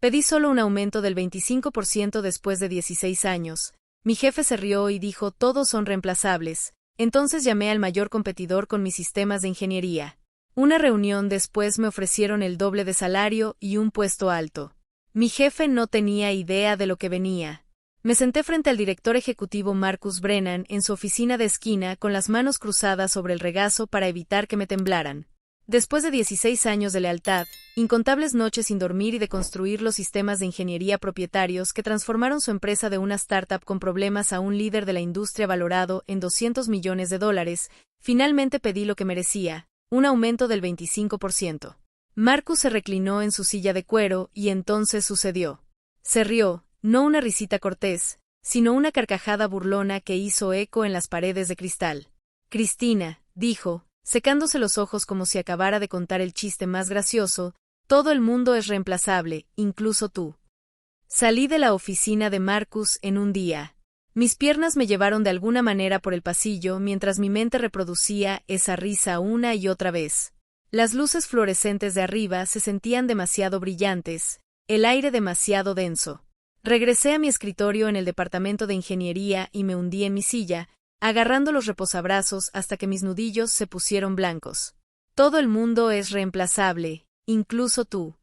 Pedí solo un aumento del 25% después de 16 años. Mi jefe se rió y dijo, todos son reemplazables. Entonces llamé al mayor competidor con mis sistemas de ingeniería. Una reunión después me ofrecieron el doble de salario y un puesto alto. Mi jefe no tenía idea de lo que venía. Me senté frente al director ejecutivo Marcus Brennan en su oficina de esquina con las manos cruzadas sobre el regazo para evitar que me temblaran. Después de 16 años de lealtad, incontables noches sin dormir y de construir los sistemas de ingeniería propietarios que transformaron su empresa de una startup con problemas a un líder de la industria valorado en $200 millones, finalmente pedí lo que merecía, un aumento del 25%. Marcus se reclinó en su silla de cuero y entonces sucedió. Se rió, no una risita cortés, sino una carcajada burlona que hizo eco en las paredes de cristal. Cristina, dijo, secándose los ojos como si acabara de contar el chiste más gracioso, todo el mundo es reemplazable, incluso tú. Salí de la oficina de Marcus en un día. Mis piernas me llevaron de alguna manera por el pasillo mientras mi mente reproducía esa risa una y otra vez. Las luces fluorescentes de arriba se sentían demasiado brillantes, el aire demasiado denso. Regresé a mi escritorio en el departamento de ingeniería y me hundí en mi silla, agarrando los reposabrazos hasta que mis nudillos se pusieron blancos. Todo el mundo es reemplazable, incluso tú.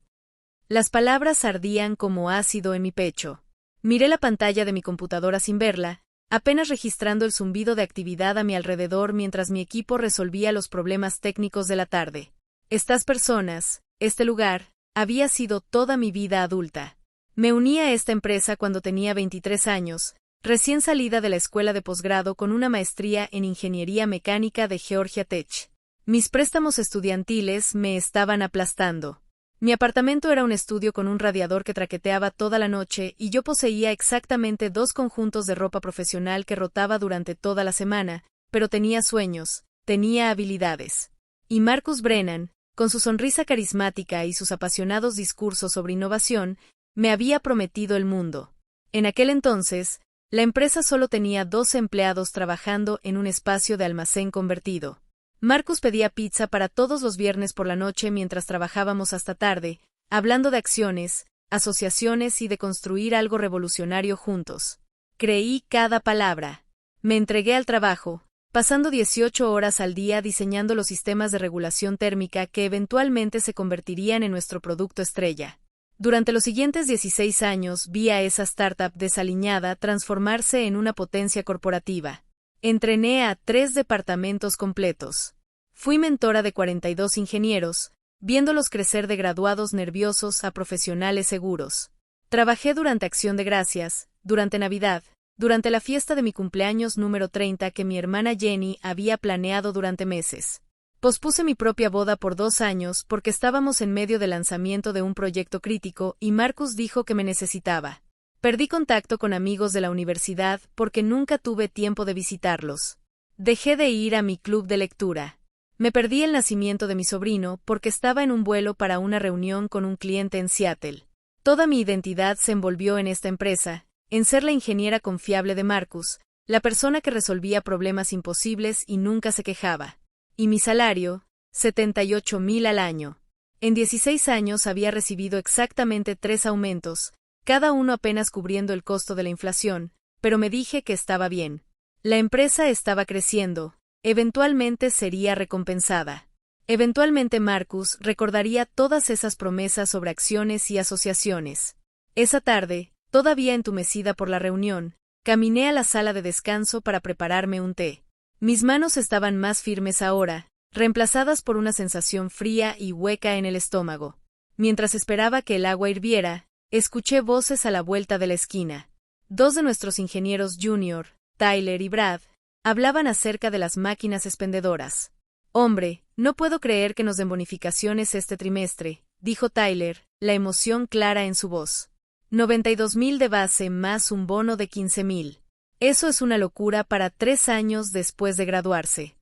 Las palabras ardían como ácido en mi pecho. Miré la pantalla de mi computadora sin verla, apenas registrando el zumbido de actividad a mi alrededor mientras mi equipo resolvía los problemas técnicos de la tarde. Estas personas, este lugar, había sido toda mi vida adulta. Me uní a esta empresa cuando tenía 23 años, recién salida de la escuela de posgrado con una maestría en Ingeniería Mecánica de Georgia Tech. Mis préstamos estudiantiles me estaban aplastando. Mi apartamento era un estudio con un radiador que traqueteaba toda la noche y yo poseía exactamente 2 conjuntos de ropa profesional que rotaba durante toda la semana, pero tenía sueños, tenía habilidades. Y Marcus Brennan, con su sonrisa carismática y sus apasionados discursos sobre innovación, me había prometido el mundo. En aquel entonces, la empresa solo tenía 2 empleados trabajando en un espacio de almacén convertido. Marcus pedía pizza para todos los viernes por la noche mientras trabajábamos hasta tarde, hablando de acciones, asociaciones y de construir algo revolucionario juntos. Creí cada palabra. Me entregué al trabajo, pasando 18 horas al día diseñando los sistemas de regulación térmica que eventualmente se convertirían en nuestro producto estrella. Durante los siguientes 16 años vi a esa startup desaliñada transformarse en una potencia corporativa. Entrené a 3 departamentos completos. Fui mentora de 42 ingenieros, viéndolos crecer de graduados nerviosos a profesionales seguros. Trabajé durante Acción de Gracias, durante Navidad, durante la fiesta de mi cumpleaños número 30 que mi hermana Jenny había planeado durante meses. Pospuse mi propia boda por 2 años porque estábamos en medio del lanzamiento de un proyecto crítico y Marcus dijo que me necesitaba. Perdí contacto con amigos de la universidad porque nunca tuve tiempo de visitarlos. Dejé de ir a mi club de lectura. Me perdí el nacimiento de mi sobrino porque estaba en un vuelo para una reunión con un cliente en Seattle. Toda mi identidad se envolvió en esta empresa, en ser la ingeniera confiable de Marcus, la persona que resolvía problemas imposibles y nunca se quejaba. Y mi salario, $78,000 al año. En 16 años había recibido exactamente 3 aumentos, cada uno apenas cubriendo el costo de la inflación, pero me dije que estaba bien. La empresa estaba creciendo, eventualmente sería recompensada. Eventualmente Marcus recordaría todas esas promesas sobre acciones y asociaciones. Esa tarde, todavía entumecida por la reunión, caminé a la sala de descanso para prepararme un té. Mis manos estaban más firmes ahora, reemplazadas por una sensación fría y hueca en el estómago. Mientras esperaba que el agua hirviera, escuché voces a la vuelta de la esquina. 2 de nuestros ingenieros junior, Tyler y Brad, hablaban acerca de las máquinas expendedoras. Hombre, no puedo creer que nos den bonificaciones este trimestre, dijo Tyler, la emoción clara en su voz. 92,000 de base más un bono de 15,000. Eso es una locura para 3 años después de graduarse.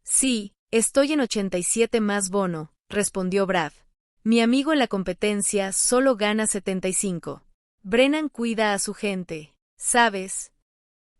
Sí, estoy en 87 más bono, respondió Brad. Mi amigo en la competencia solo gana 75. Brennan cuida a su gente, ¿sabes?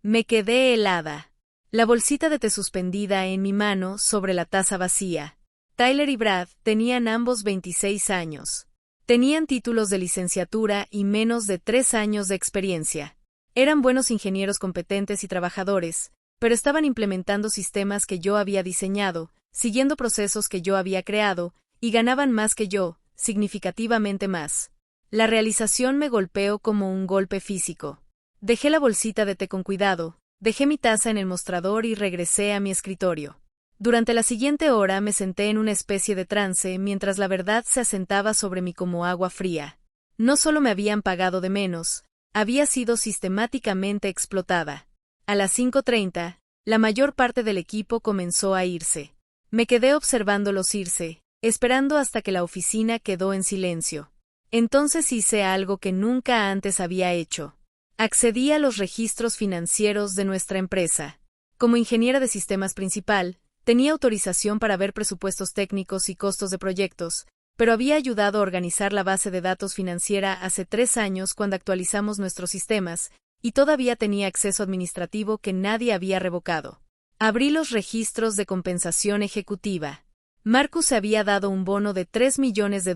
Me quedé helada. La bolsita de té suspendida en mi mano sobre la taza vacía. Tyler y Brad tenían ambos 26 años. Tenían títulos de licenciatura y menos de 3 años de experiencia. Eran buenos ingenieros competentes y trabajadores, pero estaban implementando sistemas que yo había diseñado, siguiendo procesos que yo había creado, y ganaban más que yo, significativamente más. La realización me golpeó como un golpe físico. Dejé la bolsita de té con cuidado, dejé mi taza en el mostrador y regresé a mi escritorio. Durante la siguiente hora me senté en una especie de trance mientras la verdad se asentaba sobre mí como agua fría. No solo me habían pagado de menos, había sido sistemáticamente explotada. A las 5:30, la mayor parte del equipo comenzó a irse. Me quedé observándolos irse, esperando hasta que la oficina quedó en silencio. Entonces hice algo que nunca antes había hecho. Accedí a los registros financieros de nuestra empresa. Como ingeniera de sistemas principal, tenía autorización para ver presupuestos técnicos y costos de proyectos, pero había ayudado a organizar la base de datos financiera hace 3 años cuando actualizamos nuestros sistemas, y todavía tenía acceso administrativo que nadie había revocado. Abrí los registros de compensación ejecutiva. Marcus se había dado un bono de $3 millones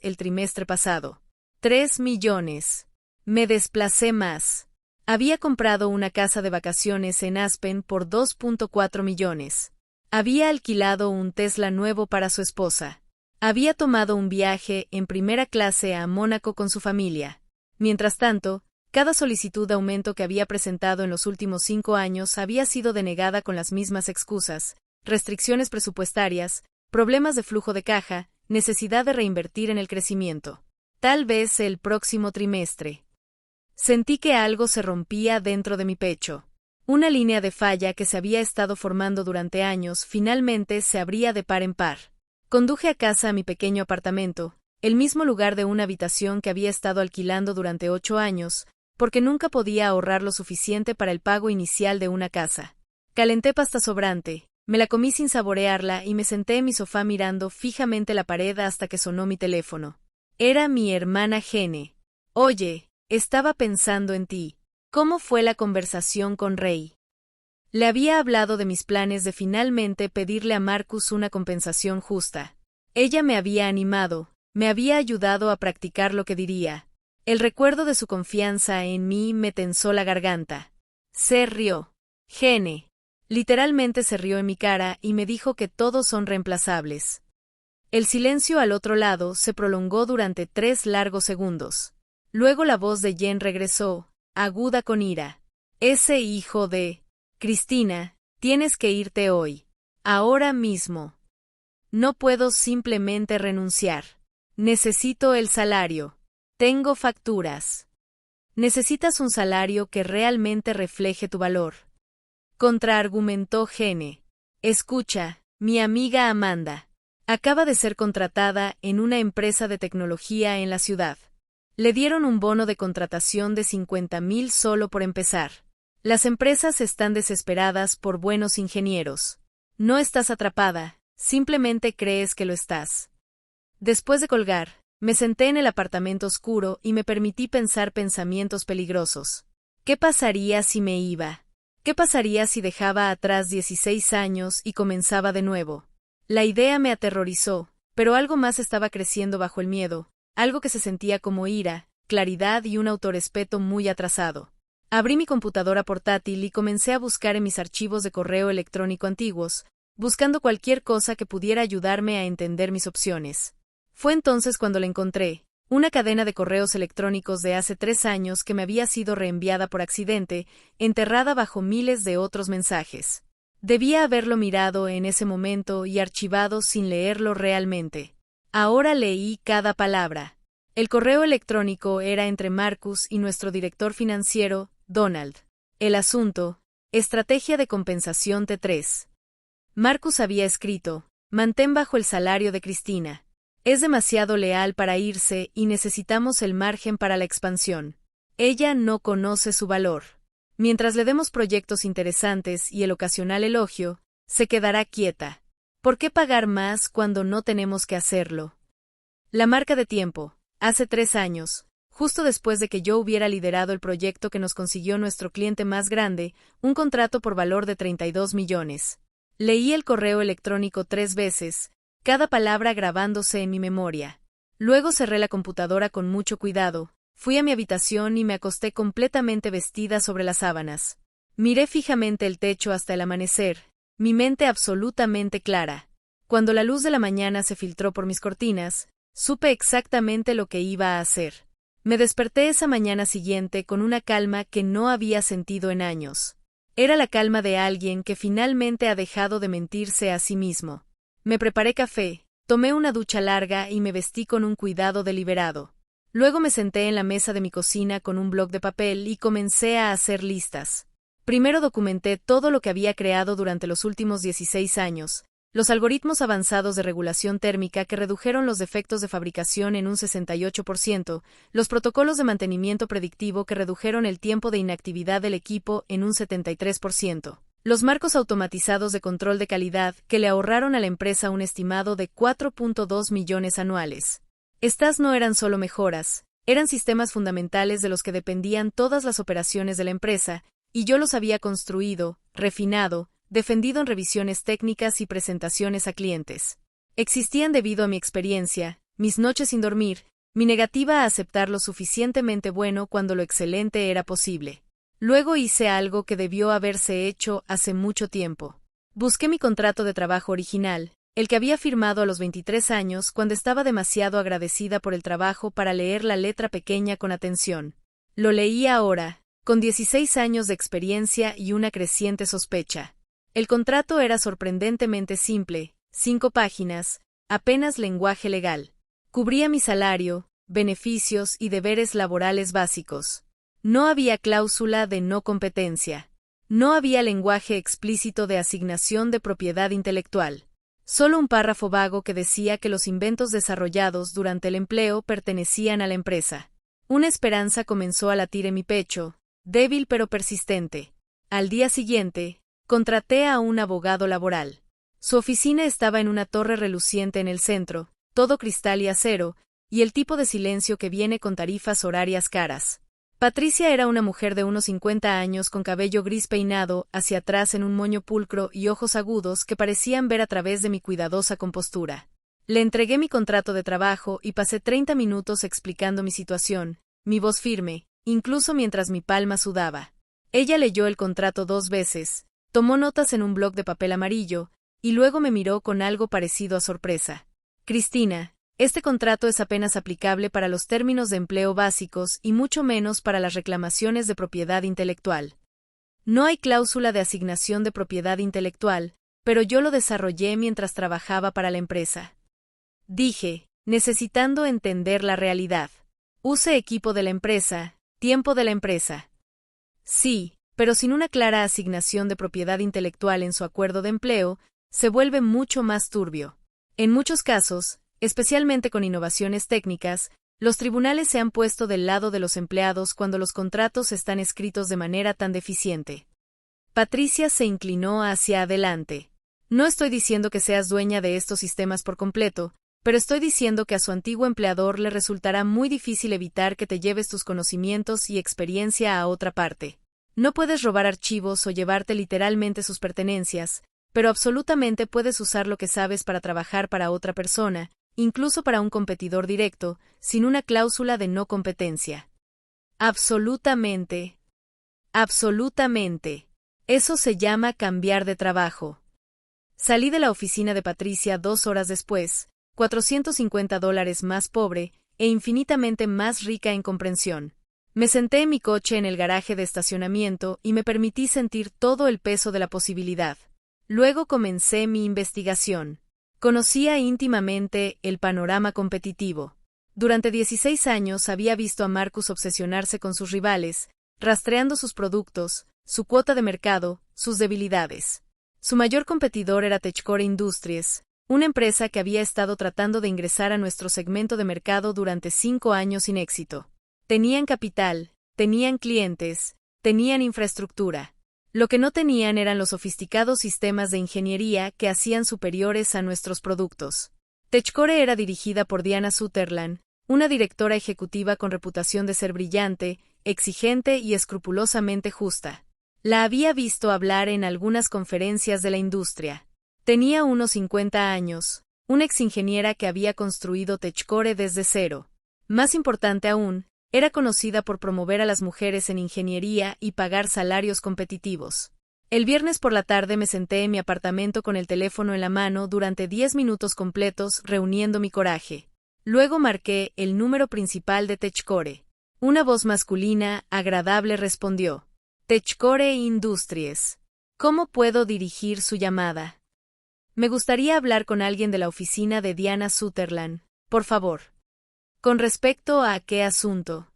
el trimestre pasado. 3 millones. Me desplacé más. Había comprado una casa de vacaciones en Aspen por 2.4 millones. Había alquilado un Tesla nuevo para su esposa. Había tomado un viaje en primera clase a Mónaco con su familia. Mientras tanto, cada solicitud de aumento que había presentado en los últimos 5 años había sido denegada con las mismas excusas: restricciones presupuestarias, problemas de flujo de caja, necesidad de reinvertir en el crecimiento. Tal vez el próximo trimestre. Sentí que algo se rompía dentro de mi pecho. Una línea de falla que se había estado formando durante años finalmente se abría de par en par. Conduje a casa a mi pequeño apartamento, el mismo lugar de una habitación que había estado alquilando durante 8 años, porque nunca podía ahorrar lo suficiente para el pago inicial de una casa. Calenté pasta sobrante, me la comí sin saborearla y me senté en mi sofá mirando fijamente la pared hasta que sonó mi teléfono. Era mi hermana Gene. Oye, estaba pensando en ti. ¿Cómo fue la conversación con Ray? Le había hablado de mis planes de finalmente pedirle a Marcus una compensación justa. Ella me había animado, me había ayudado a practicar lo que diría. El recuerdo de su confianza en mí me tensó la garganta. Se rió. Gene. Literalmente se rió en mi cara y me dijo que todos son reemplazables. El silencio al otro lado se prolongó durante 3 largos segundos. Luego la voz de Jen regresó, aguda con ira. Ese hijo de... Cristina, tienes que irte hoy. Ahora mismo. No puedo simplemente renunciar. Necesito el salario. Tengo facturas. Necesitas un salario que realmente refleje tu valor. Contraargumentó Gene. Escucha, mi amiga Amanda. Acaba de ser contratada en una empresa de tecnología en la ciudad. Le dieron un bono de contratación de 50,000 solo por empezar. Las empresas están desesperadas por buenos ingenieros. No estás atrapada, simplemente crees que lo estás. Después de colgar, me senté en el apartamento oscuro y me permití pensar pensamientos peligrosos. ¿Qué pasaría si me iba? ¿Qué pasaría si dejaba atrás 16 años y comenzaba de nuevo? La idea me aterrorizó, pero algo más estaba creciendo bajo el miedo, algo que se sentía como ira, claridad y un autorrespeto muy atrasado. Abrí mi computadora portátil y comencé a buscar en mis archivos de correo electrónico antiguos, buscando cualquier cosa que pudiera ayudarme a entender mis opciones. Fue entonces cuando la encontré, una cadena de correos electrónicos de hace 3 años que me había sido reenviada por accidente, enterrada bajo miles de otros mensajes. Debía haberlo mirado en ese momento y archivado sin leerlo realmente. Ahora leí cada palabra. El correo electrónico era entre Marcus y nuestro director financiero, Donald. El asunto: estrategia de compensación T3. Marcus había escrito: mantén bajo el salario de Cristina. Es demasiado leal para irse y necesitamos el margen para la expansión. Ella no conoce su valor. Mientras le demos proyectos interesantes y el ocasional elogio, se quedará quieta. ¿Por qué pagar más cuando no tenemos que hacerlo? La marca de tiempo. Hace 3 años, justo después de que yo hubiera liderado el proyecto que nos consiguió nuestro cliente más grande, un contrato por valor de 32 millones. Leí el correo electrónico 3 veces, cada palabra grabándose en mi memoria. Luego cerré la computadora con mucho cuidado, fui a mi habitación y me acosté completamente vestida sobre las sábanas. Miré fijamente el techo hasta el amanecer, mi mente absolutamente clara. Cuando la luz de la mañana se filtró por mis cortinas, supe exactamente lo que iba a hacer. Me desperté esa mañana siguiente con una calma que no había sentido en años. Era la calma de alguien que finalmente ha dejado de mentirse a sí mismo. Me preparé café, tomé una ducha larga y me vestí con un cuidado deliberado. Luego me senté en la mesa de mi cocina con un bloc de papel y comencé a hacer listas. Primero documenté todo lo que había creado durante los últimos 16 años, los algoritmos avanzados de regulación térmica que redujeron los defectos de fabricación en un 68%, los protocolos de mantenimiento predictivo que redujeron el tiempo de inactividad del equipo en un 73%, los marcos automatizados de control de calidad que le ahorraron a la empresa un estimado de 4.2 millones anuales. Estas no eran solo mejoras, eran sistemas fundamentales de los que dependían todas las operaciones de la empresa, y yo los había construido, refinado, defendido en revisiones técnicas y presentaciones a clientes. Existían debido a mi experiencia, mis noches sin dormir, mi negativa a aceptar lo suficientemente bueno cuando lo excelente era posible. Luego hice algo que debió haberse hecho hace mucho tiempo. Busqué mi contrato de trabajo original, el que había firmado a los 23 años cuando estaba demasiado agradecida por el trabajo para leer la letra pequeña con atención. Lo leí ahora, con 16 años de experiencia y una creciente sospecha. El contrato era sorprendentemente simple, 5 páginas, apenas lenguaje legal. Cubría mi salario, beneficios y deberes laborales básicos. No había cláusula de no competencia. No había lenguaje explícito de asignación de propiedad intelectual. Solo un párrafo vago que decía que los inventos desarrollados durante el empleo pertenecían a la empresa. Una esperanza comenzó a latir en mi pecho, débil pero persistente. Al día siguiente, contraté a un abogado laboral. Su oficina estaba en una torre reluciente en el centro, todo cristal y acero, y el tipo de silencio que viene con tarifas horarias caras. Patricia era una mujer de unos 50 años con cabello gris peinado hacia atrás en un moño pulcro y ojos agudos que parecían ver a través de mi cuidadosa compostura. Le entregué mi contrato de trabajo y pasé 30 minutos explicando mi situación, mi voz firme, incluso mientras mi palma sudaba. Ella leyó el contrato 2 veces, tomó notas en un bloc de papel amarillo, y luego me miró con algo parecido a sorpresa. Cristina, este contrato es apenas aplicable para los términos de empleo básicos y mucho menos para las reclamaciones de propiedad intelectual. No hay cláusula de asignación de propiedad intelectual, pero yo lo desarrollé mientras trabajaba para la empresa. Dije, necesitando entender la realidad. Use equipo de la empresa, tiempo de la empresa. Sí, pero sin una clara asignación de propiedad intelectual en su acuerdo de empleo, se vuelve mucho más turbio. En muchos casos, especialmente con innovaciones técnicas, los tribunales se han puesto del lado de los empleados cuando los contratos están escritos de manera tan deficiente. Patricia se inclinó hacia adelante. No estoy diciendo que seas dueña de estos sistemas por completo, pero estoy diciendo que a su antiguo empleador le resultará muy difícil evitar que te lleves tus conocimientos y experiencia a otra parte. No puedes robar archivos o llevarte literalmente sus pertenencias, pero absolutamente puedes usar lo que sabes para trabajar para otra persona, incluso para un competidor directo, sin una cláusula de no competencia. Absolutamente. Absolutamente. Eso se llama cambiar de trabajo. Salí de la oficina de Patricia 2 horas después, $450 más pobre e infinitamente más rica en comprensión. Me senté en mi coche en el garaje de estacionamiento y me permití sentir todo el peso de la posibilidad. Luego comencé mi investigación. Conocía íntimamente el panorama competitivo. Durante 16 años había visto a Marcus obsesionarse con sus rivales, rastreando sus productos, su cuota de mercado, sus debilidades. Su mayor competidor era Techcore Industries, una empresa que había estado tratando de ingresar a nuestro segmento de mercado durante 5 años sin éxito. Tenían capital, tenían clientes, tenían infraestructura. Lo que no tenían eran los sofisticados sistemas de ingeniería que hacían superiores a nuestros productos. Techcore era dirigida por Diana Sutherland, una directora ejecutiva con reputación de ser brillante, exigente y escrupulosamente justa. La había visto hablar en algunas conferencias de la industria. Tenía unos 50 años, una exingeniera que había construido TechCore desde cero. Más importante aún, era conocida por promover a las mujeres en ingeniería y pagar salarios competitivos. El viernes por la tarde me senté en mi apartamento con el teléfono en la mano durante 10 minutos completos reuniendo mi coraje. Luego marqué el número principal de TechCore. Una voz masculina, agradable respondió. TechCore Industries. ¿Cómo puedo dirigir su llamada? Me gustaría hablar con alguien de la oficina de Diana Sutherland, por favor. ¿Con respecto a qué asunto?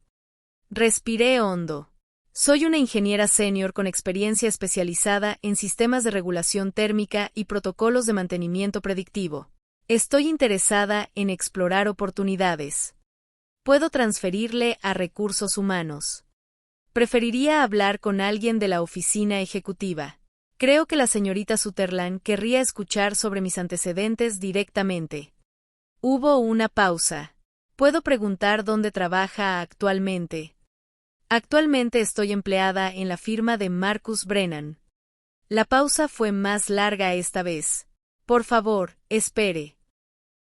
Respiré hondo. Soy una ingeniera senior con experiencia especializada en sistemas de regulación térmica y protocolos de mantenimiento predictivo. Estoy interesada en explorar oportunidades. Puedo transferirle a recursos humanos. Preferiría hablar con alguien de la oficina ejecutiva. Creo que la señorita Sutherland querría escuchar sobre mis antecedentes directamente. Hubo una pausa. ¿Puedo preguntar dónde trabaja actualmente? Actualmente estoy empleada en la firma de Marcus Brennan. La pausa fue más larga esta vez. Por favor, espere.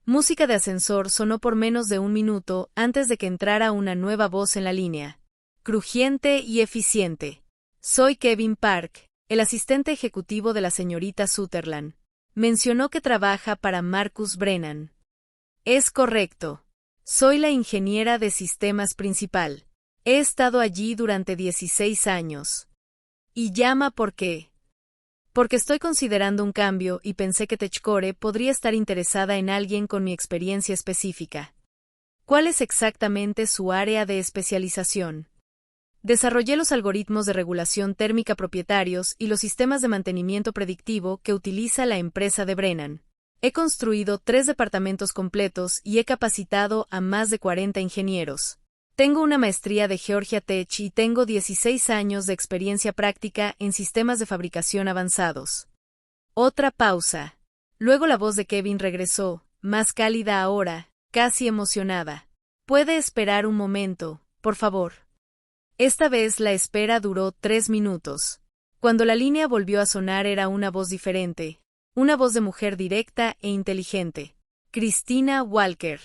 Música de ascensor sonó por menos de un minuto antes de que entrara una nueva voz en la línea. Crujiente y eficiente. Soy Kevin Park, el asistente ejecutivo de la señorita Sutherland. Mencionó que trabaja para Marcus Brennan. Es correcto. Soy la ingeniera de sistemas principal. He estado allí durante 16 años. ¿Y llama por qué? Porque estoy considerando un cambio y pensé que TechCore podría estar interesada en alguien con mi experiencia específica. ¿Cuál es exactamente su área de especialización? Desarrollé los algoritmos de regulación térmica propietarios y los sistemas de mantenimiento predictivo que utiliza la empresa de Brennan. He construido 3 departamentos completos y he capacitado a más de 40 ingenieros. Tengo una maestría de Georgia Tech y tengo 16 años de experiencia práctica en sistemas de fabricación avanzados. Otra pausa. Luego la voz de Kevin regresó, más cálida ahora, casi emocionada. ¿Puede esperar un momento, por favor? Esta vez la espera duró 3 minutos. Cuando la línea volvió a sonar era una voz diferente, una voz de mujer directa e inteligente. Christina Walker.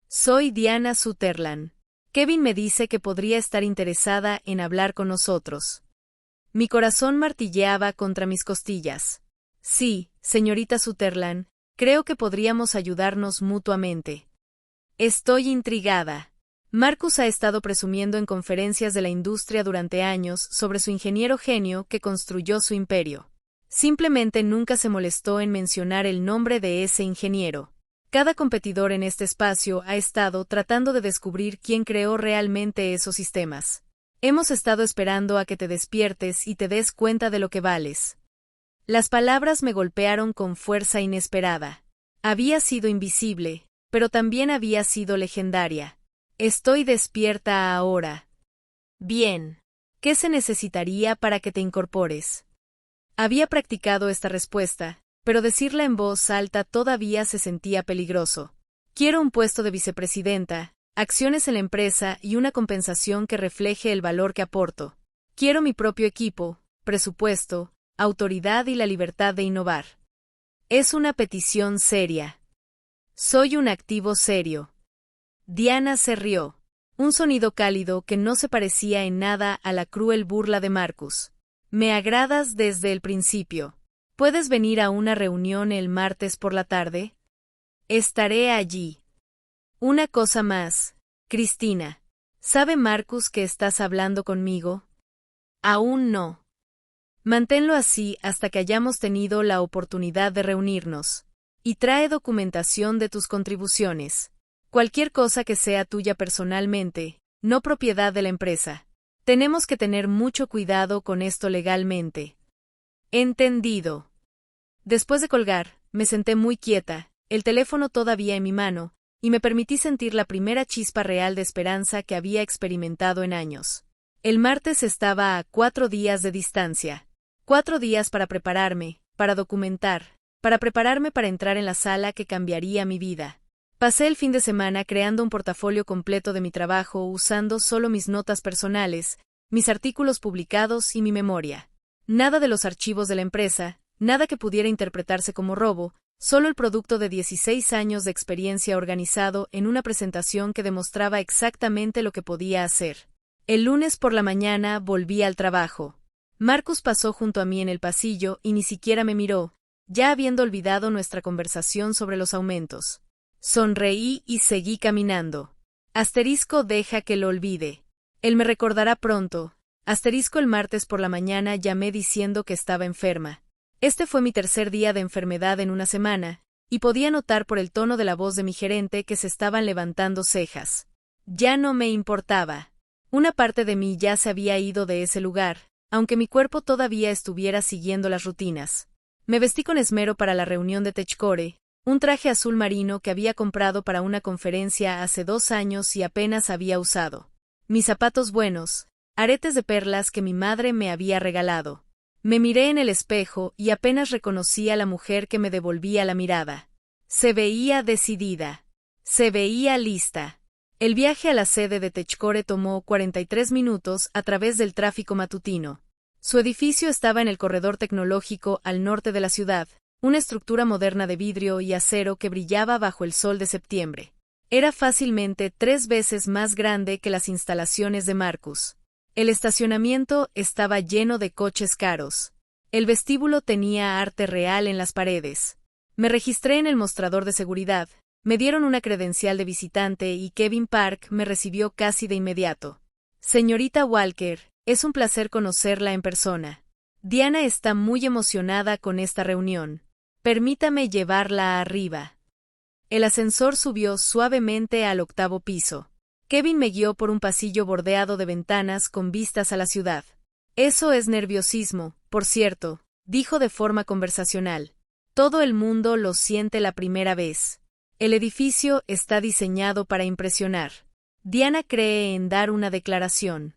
Soy Diana Sutherland. Kevin me dice que podría estar interesada en hablar con nosotros. Mi corazón martilleaba contra mis costillas. Sí, señorita Sutherland, creo que podríamos ayudarnos mutuamente. Estoy intrigada. Marcus ha estado presumiendo en conferencias de la industria durante años sobre su ingeniero genio que construyó su imperio. Simplemente nunca se molestó en mencionar el nombre de ese ingeniero. Cada competidor en este espacio ha estado tratando de descubrir quién creó realmente esos sistemas. Hemos estado esperando a que te despiertes y te des cuenta de lo que vales. Las palabras me golpearon con fuerza inesperada. Había sido invisible, pero también había sido legendaria. Estoy despierta ahora. Bien. ¿Qué se necesitaría para que te incorpores? Había practicado esta respuesta, pero decirla en voz alta todavía se sentía peligroso. Quiero un puesto de vicepresidenta, acciones en la empresa y una compensación que refleje el valor que aporto. Quiero mi propio equipo, presupuesto, autoridad y la libertad de innovar. Es una petición seria. Soy un activo serio. Diana se rió. Un sonido cálido que no se parecía en nada a la cruel burla de Marcus. Me agradas desde el principio. ¿Puedes venir a una reunión el martes por la tarde? Estaré allí. Una cosa más, Cristina. ¿Sabe Marcus que estás hablando conmigo? Aún no. Manténlo así hasta que hayamos tenido la oportunidad de reunirnos. Y trae documentación de tus contribuciones. Cualquier cosa que sea tuya personalmente, no propiedad de la empresa. Tenemos que tener mucho cuidado con esto legalmente. Entendido. Después de colgar, me senté muy quieta, el teléfono todavía en mi mano, y me permití sentir la primera chispa real de esperanza que había experimentado en años. El martes estaba a 4 días de distancia. 4 días para prepararme, para documentar, para prepararme para entrar en la sala que cambiaría mi vida. Pasé el fin de semana creando un portafolio completo de mi trabajo usando solo mis notas personales, mis artículos publicados y mi memoria. Nada de los archivos de la empresa, nada que pudiera interpretarse como robo, Solo el producto de 16 años de experiencia organizado en una presentación que demostraba exactamente lo que podía hacer. El lunes por la mañana volví al trabajo. Marcus pasó junto a mí en el pasillo y ni siquiera me miró, ya habiendo olvidado nuestra conversación sobre los aumentos. Sonreí y seguí caminando. Asterisco deja que lo olvide. Él me recordará pronto. Asterisco el martes por la mañana llamé diciendo que estaba enferma. Este fue mi tercer día de enfermedad en una semana, y podía notar por el tono de la voz de mi gerente que se estaban levantando cejas. Ya no me importaba. Una parte de mí ya se había ido de ese lugar, aunque mi cuerpo todavía estuviera siguiendo las rutinas. Me vestí con esmero para la reunión de TechCore, un traje azul marino que había comprado para una conferencia hace 2 años y apenas había usado. Mis zapatos buenos, aretes de perlas que mi madre me había regalado. Me miré en el espejo y apenas reconocí a la mujer que me devolvía la mirada. Se veía decidida. Se veía lista. El viaje a la sede de TechCore tomó 43 minutos a través del tráfico matutino. Su edificio estaba en el corredor tecnológico al norte de la ciudad, una estructura moderna de vidrio y acero que brillaba bajo el sol de septiembre. Era fácilmente 3 veces más grande que las instalaciones de Marcus. El estacionamiento estaba lleno de coches caros. El vestíbulo tenía arte real en las paredes. Me registré en el mostrador de seguridad, me dieron una credencial de visitante y Kevin Park me recibió casi de inmediato. Señorita Walker, es un placer conocerla en persona. Diana está muy emocionada con esta reunión. Permítame llevarla arriba. El ascensor subió suavemente al 8º piso. Kevin me guió por un pasillo bordeado de ventanas con vistas a la ciudad. Eso es nerviosismo, por cierto, dijo de forma conversacional. Todo el mundo lo siente la primera vez. El edificio está diseñado para impresionar. Diana cree en dar una declaración.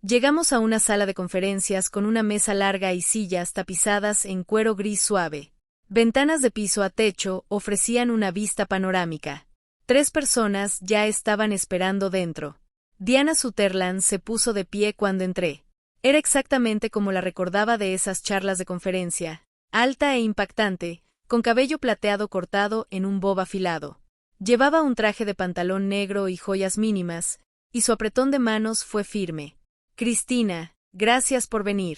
Llegamos a una sala de conferencias con una mesa larga y sillas tapizadas en cuero gris suave. Ventanas de piso a techo ofrecían una vista panorámica. 3 personas ya estaban esperando dentro. Diana Sutherland se puso de pie cuando entré. Era exactamente como la recordaba de esas charlas de conferencia, alta e impactante, con cabello plateado cortado en un bob afilado. Llevaba un traje de pantalón negro y joyas mínimas, y su apretón de manos fue firme. Cristina, gracias por venir.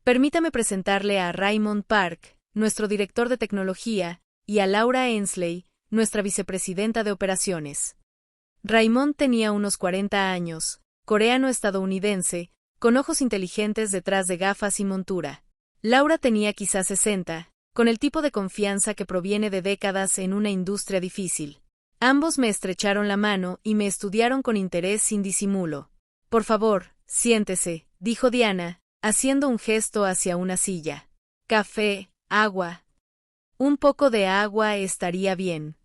Permítame presentarle a Raymond Park, nuestro director de tecnología, y a Laura Ensley, nuestra vicepresidenta de operaciones. Raymond tenía unos 40 años, coreano-estadounidense, con ojos inteligentes detrás de gafas y montura. Laura tenía quizás 60, con el tipo de confianza que proviene de décadas en una industria difícil. Ambos me estrecharon la mano y me estudiaron con interés sin disimulo. Por favor, siéntese, dijo Diana, haciendo un gesto hacia una silla. Café, agua. Un poco de agua estaría bien.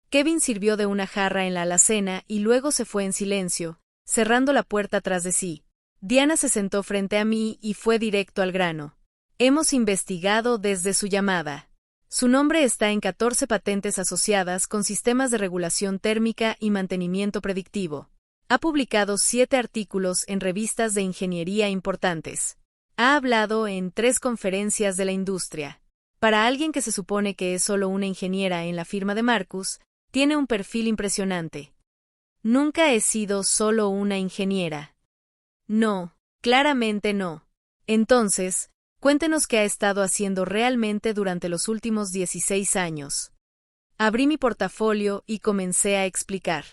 Kevin sirvió de una jarra en la alacena y luego se fue en silencio, cerrando la puerta tras de sí. Diana se sentó frente a mí y fue directo al grano. Hemos investigado desde su llamada. Su nombre está en 14 patentes asociadas con sistemas de regulación térmica y mantenimiento predictivo. Ha publicado 7 artículos en revistas de ingeniería importantes. Ha hablado en 3 conferencias de la industria. Para alguien que se supone que es solo una ingeniera en la firma de Marcus, tiene un perfil impresionante. Nunca he sido solo una ingeniera. No, claramente no. Entonces, cuéntenos qué ha estado haciendo realmente durante los últimos 16 años. Abrí mi portafolio y comencé a explicar.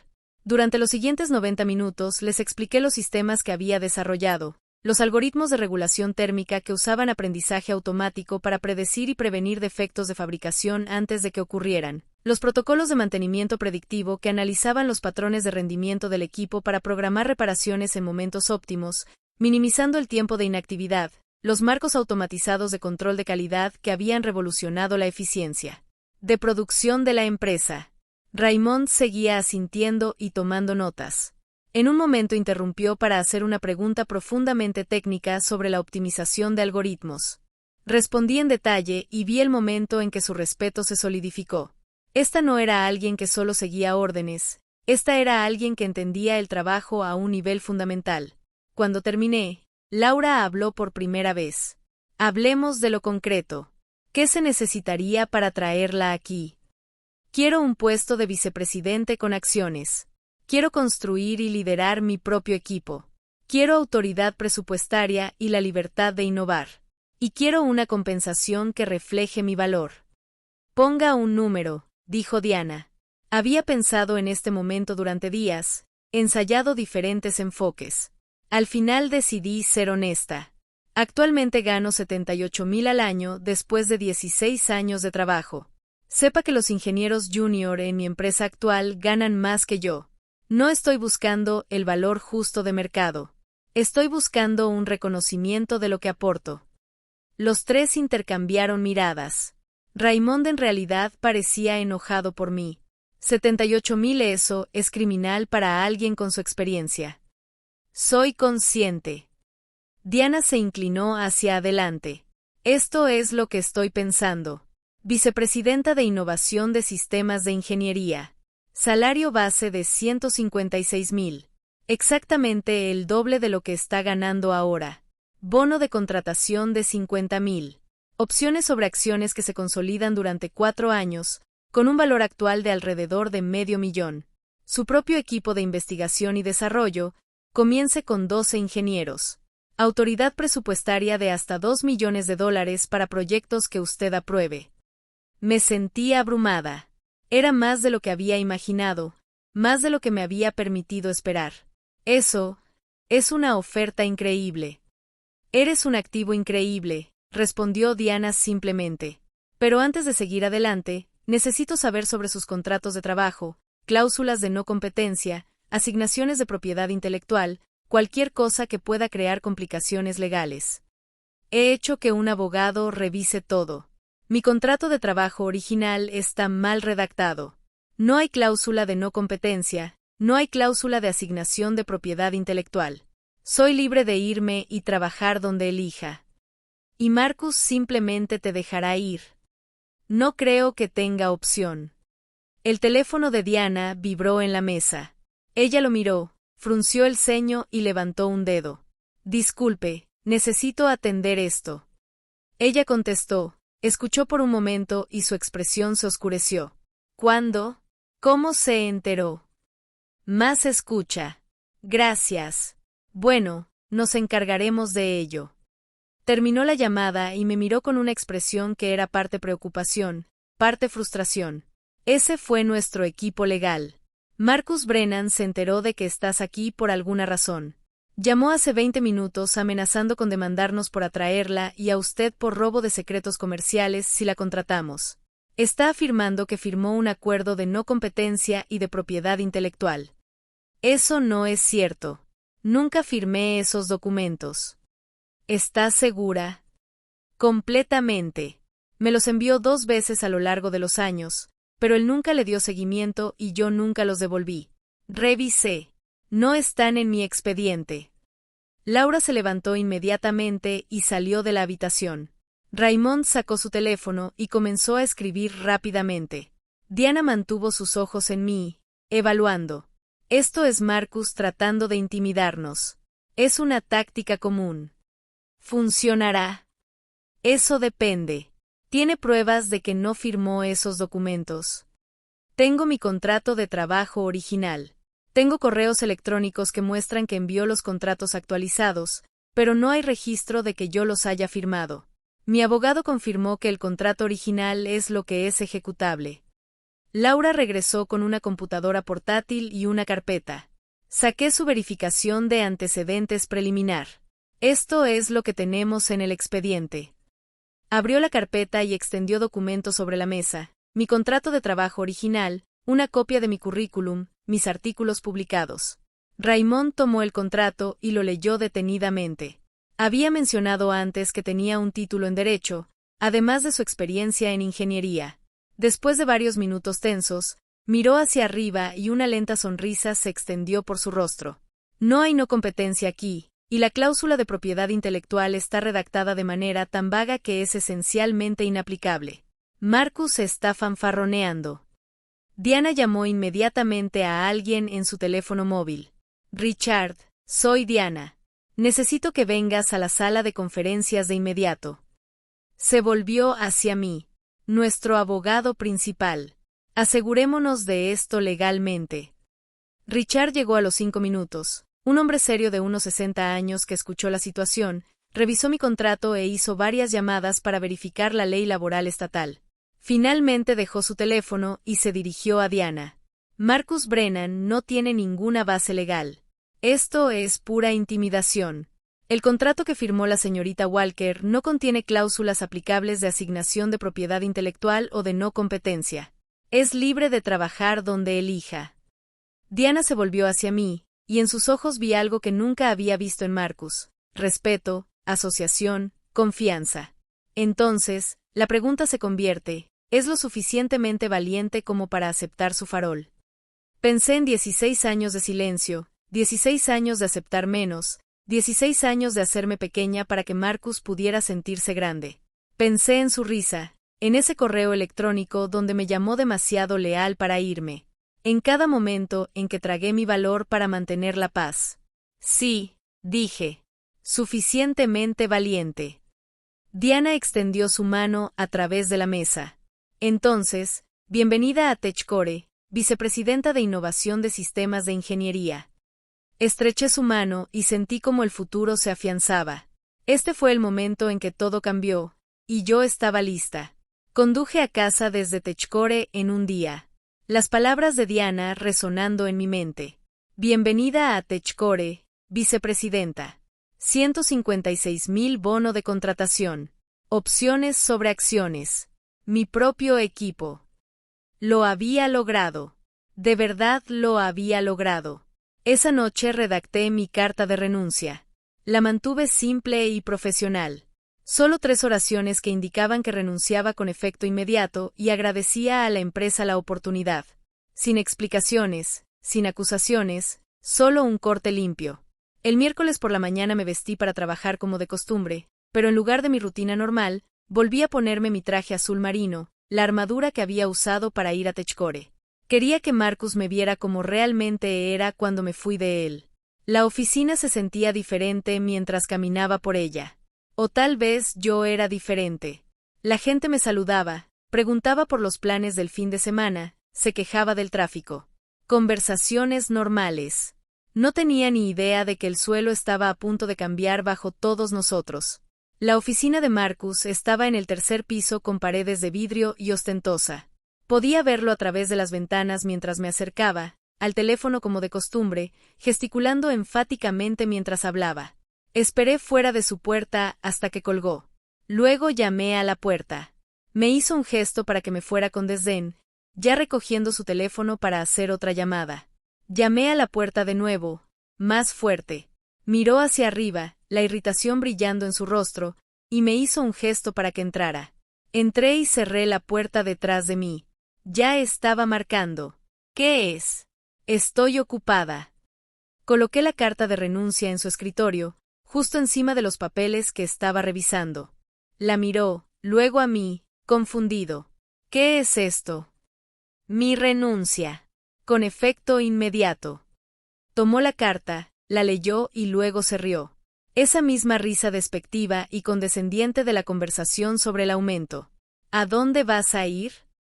Durante los siguientes 90 minutos les expliqué los sistemas que había desarrollado, los algoritmos de regulación térmica que usaban aprendizaje automático para predecir y prevenir defectos de fabricación antes de que ocurrieran, los protocolos de mantenimiento predictivo que analizaban los patrones de rendimiento del equipo para programar reparaciones en momentos óptimos, minimizando el tiempo de inactividad, los marcos automatizados de control de calidad que habían revolucionado la eficiencia de producción de la empresa. Raymond seguía asintiendo y tomando notas. En un momento interrumpió para hacer una pregunta profundamente técnica sobre la optimización de algoritmos. Respondí en detalle y vi el momento en que su respeto se solidificó. Esta no era alguien que solo seguía órdenes, esta era alguien que entendía el trabajo a un nivel fundamental. Cuando terminé, Laura habló por primera vez. Hablemos de lo concreto. ¿Qué se necesitaría para traerla aquí? Quiero un puesto de vicepresidente con acciones. Quiero construir y liderar mi propio equipo. Quiero autoridad presupuestaria y la libertad de innovar. Y quiero una compensación que refleje mi valor. Ponga un número, dijo Diana. Había pensado en este momento durante días, ensayado diferentes enfoques. Al final decidí ser honesta. Actualmente gano 78,000 al año después de 16 años de trabajo. Sepa que los ingenieros junior en mi empresa actual ganan más que yo. No estoy buscando el valor justo de mercado. Estoy buscando un reconocimiento de lo que aporto. Los tres intercambiaron miradas. Raymond en realidad parecía enojado por mí. 78,000 eso es criminal para alguien con su experiencia. Soy consciente. Diana se inclinó hacia adelante. Esto es lo que estoy pensando. Vicepresidenta de Innovación de Sistemas de Ingeniería. Salario base de 156,000. Exactamente el doble de lo que está ganando ahora. Bono de contratación de 50,000. Opciones sobre acciones que se consolidan durante 4 años, con un valor actual de alrededor de $500,000. Su propio equipo de investigación y desarrollo, comience con 12 ingenieros. Autoridad presupuestaria de hasta $2 millones para proyectos que usted apruebe. Me sentí abrumada. Era más de lo que había imaginado, más de lo que me había permitido esperar. Eso es una oferta increíble. Eres un activo increíble, respondió Diana simplemente. Pero antes de seguir adelante, necesito saber sobre sus contratos de trabajo, cláusulas de no competencia, asignaciones de propiedad intelectual, cualquier cosa que pueda crear complicaciones legales. He hecho que un abogado revise todo. Mi contrato de trabajo original está mal redactado. No hay cláusula de no competencia, no hay cláusula de asignación de propiedad intelectual. Soy libre de irme y trabajar donde elija. Y Marcus simplemente te dejará ir. No creo que tenga opción. El teléfono de Diana vibró en la mesa. Ella lo miró, frunció el ceño y levantó un dedo. Disculpe, necesito atender esto. Ella contestó, escuchó por un momento y su expresión se oscureció. ¿Cuándo? ¿Cómo se enteró? Más escucha. Gracias. Bueno, nos encargaremos de ello. Terminó la llamada y me miró con una expresión que era parte preocupación, parte frustración. Ese fue nuestro equipo legal. Marcus Brennan se enteró de que estás aquí por alguna razón. Llamó hace 20 minutos amenazando con demandarnos por atraerla y a usted por robo de secretos comerciales si la contratamos. Está afirmando que firmó un acuerdo de no competencia y de propiedad intelectual. Eso no es cierto. Nunca firmé esos documentos. ¿Estás segura? Completamente. Me los envió 2 veces a lo largo de los años, pero él nunca le dio seguimiento y yo nunca los devolví. Revisé. No están en mi expediente. Laura se levantó inmediatamente y salió de la habitación. Raymond sacó su teléfono y comenzó a escribir rápidamente. Diana mantuvo sus ojos en mí, evaluando. Esto es Marcus tratando de intimidarnos. Es una táctica común. ¿Funcionará? Eso depende. ¿Tiene pruebas de que no firmó esos documentos? Tengo mi contrato de trabajo original. Tengo correos electrónicos que muestran que envió los contratos actualizados, pero no hay registro de que yo los haya firmado. Mi abogado confirmó que el contrato original es lo que es ejecutable. Laura regresó con una computadora portátil y una carpeta. Saqué su verificación de antecedentes preliminar. Esto es lo que tenemos en el expediente. Abrió la carpeta y extendió documentos sobre la mesa, mi contrato de trabajo original, una copia de mi currículum, mis artículos publicados. Raymond tomó el contrato y lo leyó detenidamente. Había mencionado antes que tenía un título en Derecho, además de su experiencia en ingeniería. Después de varios minutos tensos, miró hacia arriba y una lenta sonrisa se extendió por su rostro. No hay no competencia aquí, y la cláusula de propiedad intelectual está redactada de manera tan vaga que es esencialmente inaplicable. Marcus está fanfarroneando. Diana llamó inmediatamente a alguien en su teléfono móvil. Richard, soy Diana. Necesito que vengas a la sala de conferencias de inmediato. Se volvió hacia mí. Nuestro abogado principal. Asegurémonos de esto legalmente. Richard llegó a los 5 minutos. Un hombre serio de unos 60 años que escuchó la situación, revisó mi contrato e hizo varias llamadas para verificar la ley laboral estatal. Finalmente dejó su teléfono y se dirigió a Diana. Marcus Brennan no tiene ninguna base legal. Esto es pura intimidación. El contrato que firmó la señorita Walker no contiene cláusulas aplicables de asignación de propiedad intelectual o de no competencia. Es libre de trabajar donde elija. Diana se volvió hacia mí, y en sus ojos vi algo que nunca había visto en Marcus: respeto, asociación, confianza. Entonces, la pregunta se convierte: ¿es lo suficientemente valiente como para aceptar su farol? Pensé en 16 años de silencio, 16 años de aceptar menos, 16 años de hacerme pequeña para que Marcus pudiera sentirse grande. Pensé en su risa, en ese correo electrónico donde me llamó demasiado leal para irme, en cada momento en que tragué mi valor para mantener la paz. Sí, dije, suficientemente valiente. Diana extendió su mano a través de la mesa. Entonces, bienvenida a TechCore, vicepresidenta de Innovación de Sistemas de Ingeniería. Estreché su mano y sentí como el futuro se afianzaba. Este fue el momento en que todo cambió, y yo estaba lista. Conduje a casa desde TechCore en un día. Las palabras de Diana resonando en mi mente. Bienvenida a TechCore, vicepresidenta. 156,000 bono de contratación. Opciones sobre acciones. Mi propio equipo. Lo había logrado. De verdad lo había logrado. Esa noche redacté mi carta de renuncia. La mantuve simple y profesional. Solo 3 oraciones que indicaban que renunciaba con efecto inmediato y agradecía a la empresa la oportunidad. Sin explicaciones, sin acusaciones, solo un corte limpio. El miércoles por la mañana me vestí para trabajar como de costumbre, pero en lugar de mi rutina normal, volví a ponerme mi traje azul marino, la armadura que había usado para ir a TechCore. Quería que Marcus me viera como realmente era cuando me fui de él. La oficina se sentía diferente mientras caminaba por ella. O tal vez yo era diferente. La gente me saludaba, preguntaba por los planes del fin de semana, se quejaba del tráfico. Conversaciones normales. No tenía ni idea de que el suelo estaba a punto de cambiar bajo todos nosotros. La oficina de Marcus estaba en el 3er piso con paredes de vidrio y ostentosa. Podía verlo a través de las ventanas mientras me acercaba, al teléfono como de costumbre, gesticulando enfáticamente mientras hablaba. Esperé fuera de su puerta hasta que colgó. Luego llamé a la puerta. Me hizo un gesto para que me fuera con desdén, ya recogiendo su teléfono para hacer otra llamada. Llamé a la puerta de nuevo, más fuerte. Miró hacia arriba, la irritación brillando en su rostro, y me hizo un gesto para que entrara. Entré y cerré la puerta detrás de mí. Ya estaba marcando. ¿Qué es? Estoy ocupada. Coloqué la carta de renuncia en su escritorio, justo encima de los papeles que estaba revisando. La miró, luego a mí, confundido. ¿Qué es esto? Mi renuncia. Con efecto inmediato. Tomó la carta, la leyó y luego se rió. Esa misma risa despectiva y condescendiente de la conversación sobre el aumento. ¿A dónde vas a ir?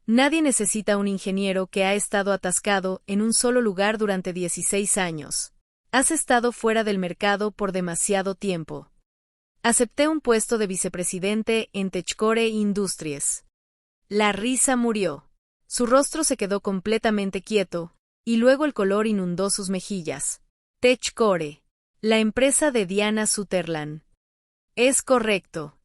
Nadie necesita un ingeniero que ha estado atascado en un solo lugar durante 16 años. Has estado fuera del mercado por demasiado tiempo. Acepté un puesto de vicepresidente en TechCore Industries. La risa murió. Su rostro se quedó completamente quieto, y luego el color inundó sus mejillas. TechCore. La empresa de Diana Sutherland. Es correcto.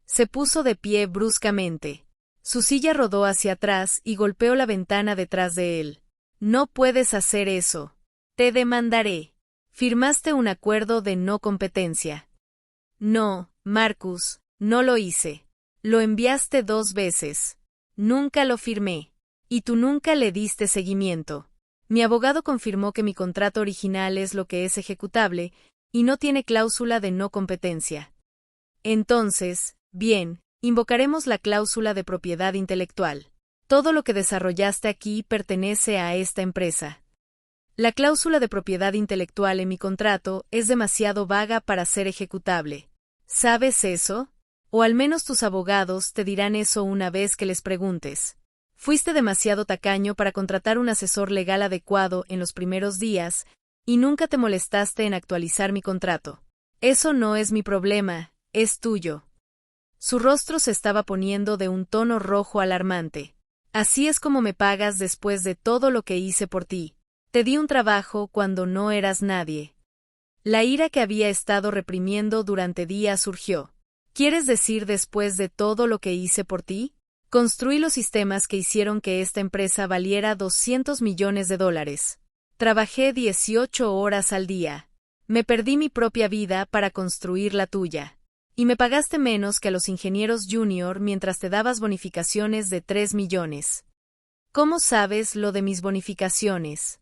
Se puso de pie bruscamente. Su silla rodó hacia atrás y golpeó la ventana detrás de él. No puedes hacer eso. Te demandaré. Firmaste un acuerdo de no competencia. No, Marcus, no lo hice. Lo enviaste 2 veces. Nunca lo firmé. Y tú nunca le diste seguimiento. Mi abogado confirmó que mi contrato original es lo que es ejecutable, y no tiene cláusula de no competencia. Entonces, bien, invocaremos la cláusula de propiedad intelectual. Todo lo que desarrollaste aquí pertenece a esta empresa. La cláusula de propiedad intelectual en mi contrato es demasiado vaga para ser ejecutable. ¿Sabes eso? O al menos tus abogados te dirán eso una vez que les preguntes. Fuiste demasiado tacaño para contratar un asesor legal adecuado en los primeros días, y nunca te molestaste en actualizar mi contrato. Eso no es mi problema, es tuyo. Su rostro se estaba poniendo de un tono rojo alarmante. Así es como me pagas después de todo lo que hice por ti. Te di un trabajo cuando no eras nadie. La ira que había estado reprimiendo durante días surgió. ¿Quieres decir después de todo lo que hice por ti? Construí los sistemas que hicieron que esta empresa valiera $200 millones. Trabajé 18 horas al día. Me perdí mi propia vida para construir la tuya. Y me pagaste menos que a los ingenieros junior mientras te dabas bonificaciones de 3 millones. ¿Cómo sabes lo de mis bonificaciones?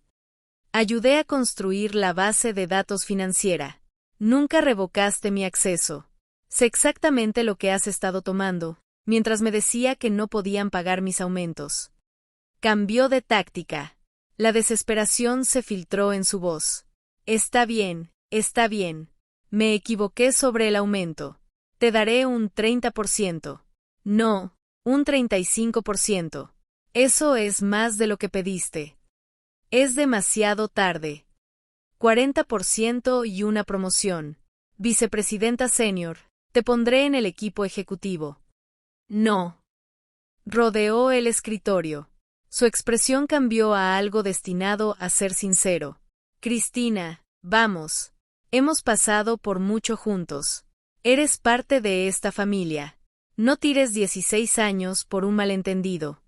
Ayudé a construir la base de datos financiera. Nunca revocaste mi acceso. Sé exactamente lo que has estado tomando, mientras me decía que no podían pagar mis aumentos. Cambió de táctica. La desesperación se filtró en su voz. Está bien, está bien. Me equivoqué sobre el aumento. Te daré un 30%. No, un 35%. Eso es más de lo que pediste. Es demasiado tarde. 40% y una promoción. Vicepresidenta senior, te pondré en el equipo ejecutivo. No. Rodeó el escritorio. Su expresión cambió a algo destinado a ser sincero. Cristina, vamos. Hemos pasado por mucho juntos. Eres parte de esta familia. No tires 16 años por un malentendido.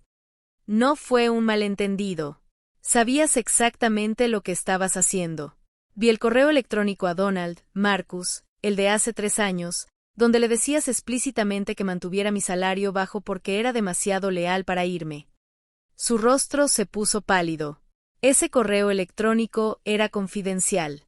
No fue un malentendido. Sabías exactamente lo que estabas haciendo. Vi el correo electrónico a Donald, Marcus, el de hace 3 años, donde le decías explícitamente que mantuviera mi salario bajo porque era demasiado leal para irme. Su rostro se puso pálido. Ese correo electrónico era confidencial.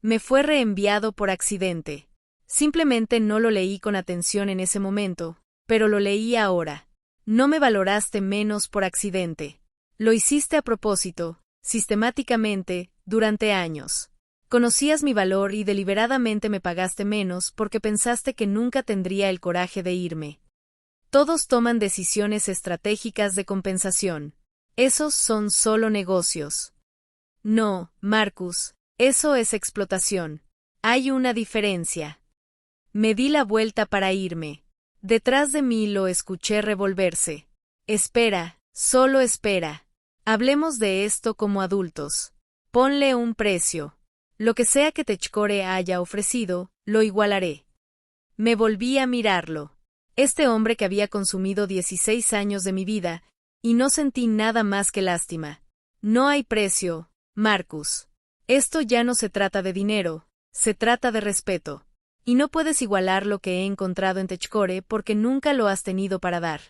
Me fue reenviado por accidente. Simplemente no lo leí con atención en ese momento, pero lo leí ahora. No me valoraste menos por accidente. Lo hiciste a propósito, sistemáticamente, durante años. Conocías mi valor y deliberadamente me pagaste menos porque pensaste que nunca tendría el coraje de irme. Todos toman decisiones estratégicas de compensación. Esos son solo negocios. No, Marcus, eso es explotación. Hay una diferencia. Me di la vuelta para irme. Detrás de mí lo escuché revolverse. Espera, solo espera. Hablemos de esto como adultos. Ponle un precio. Lo que sea que Techcore haya ofrecido, lo igualaré. Me volví a mirarlo. Este hombre que había consumido 16 años de mi vida, y no sentí nada más que lástima. No hay precio, Marcus. Esto ya no se trata de dinero, se trata de respeto. Y no puedes igualar lo que he encontrado en Techcore porque nunca lo has tenido para dar.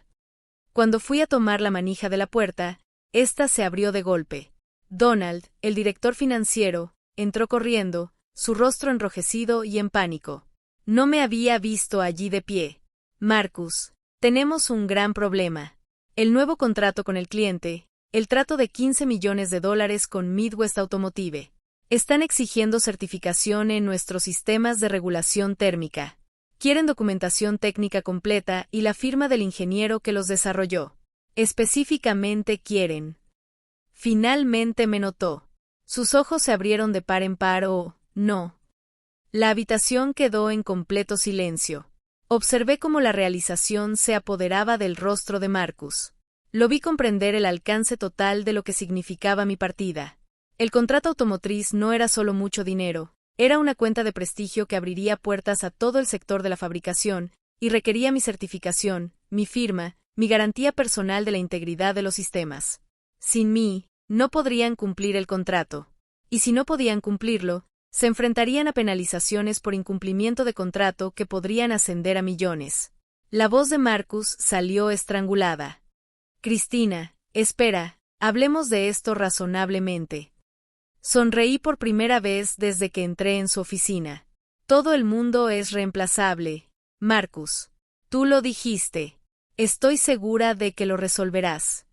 Cuando fui a tomar la manija de la puerta, ésta se abrió de golpe. Donald, el director financiero, entró corriendo, su rostro enrojecido y en pánico. No me había visto allí de pie. Marcus, tenemos un gran problema. El nuevo contrato con el cliente, el trato de $15 millones con Midwest Automotive. Están exigiendo certificación en nuestros sistemas de regulación térmica. Quieren documentación técnica completa y la firma del ingeniero que los desarrolló. Específicamente quieren. Finalmente me notó. Sus ojos se abrieron de par en par no. La habitación quedó en completo silencio. Observé cómo la realización se apoderaba del rostro de Marcus. Lo vi comprender el alcance total de lo que significaba mi partida. El contrato automotriz no era solo mucho dinero, era una cuenta de prestigio que abriría puertas a todo el sector de la fabricación, y requería mi certificación, mi firma, mi garantía personal de la integridad de los sistemas. Sin mí, no podrían cumplir el contrato. Y si no podían cumplirlo, se enfrentarían a penalizaciones por incumplimiento de contrato que podrían ascender a millones. La voz de Marcus salió estrangulada. Cristina, espera, hablemos de esto razonablemente. Sonreí por primera vez desde que entré en su oficina. Todo el mundo es reemplazable, Marcus. Tú lo dijiste. Estoy segura de que lo resolverás.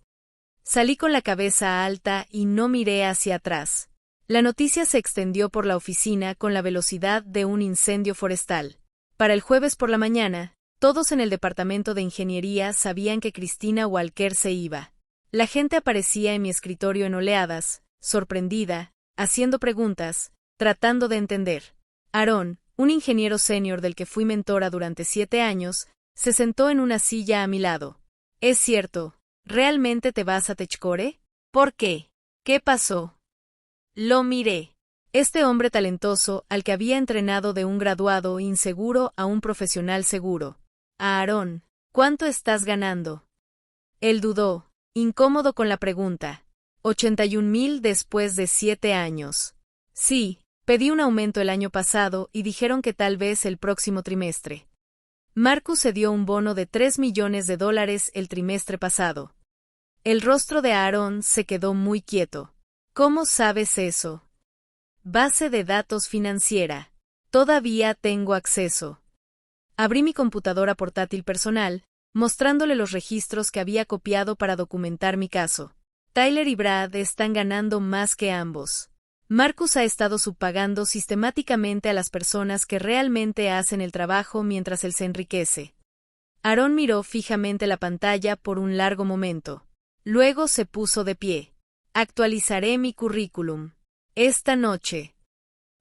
Salí con la cabeza alta y no miré hacia atrás. La noticia se extendió por la oficina con la velocidad de un incendio forestal. Para el jueves por la mañana, Todos en el departamento de ingeniería sabían que Christina Walker se iba. La gente aparecía en mi escritorio en oleadas, sorprendida, haciendo preguntas, tratando de entender. Aaron, un ingeniero senior del que fui mentora durante 7 años, se sentó en una silla a mi lado. «Es cierto, ¿realmente te vas a Techcore? ¿Por qué? ¿Qué pasó?» Lo miré. Este hombre talentoso, al que había entrenado de un graduado inseguro a un profesional seguro. «Aaron, ¿cuánto estás ganando?» Él dudó, incómodo con la pregunta. 81,000 después de 7 años. Sí, pedí un aumento el año pasado y dijeron que tal vez el próximo trimestre. Marcus se dio un bono de $3 millones el trimestre pasado. El rostro de Aaron se quedó muy quieto. ¿Cómo sabes eso? Base de datos financiera. Todavía tengo acceso. Abrí mi computadora portátil personal, mostrándole los registros que había copiado para documentar mi caso. Tyler y Brad están ganando más que ambos. Marcus ha estado subpagando sistemáticamente a las personas que realmente hacen el trabajo mientras él se enriquece. Aaron miró fijamente la pantalla por un largo momento. Luego se puso de pie. Actualizaré mi currículum. Esta noche.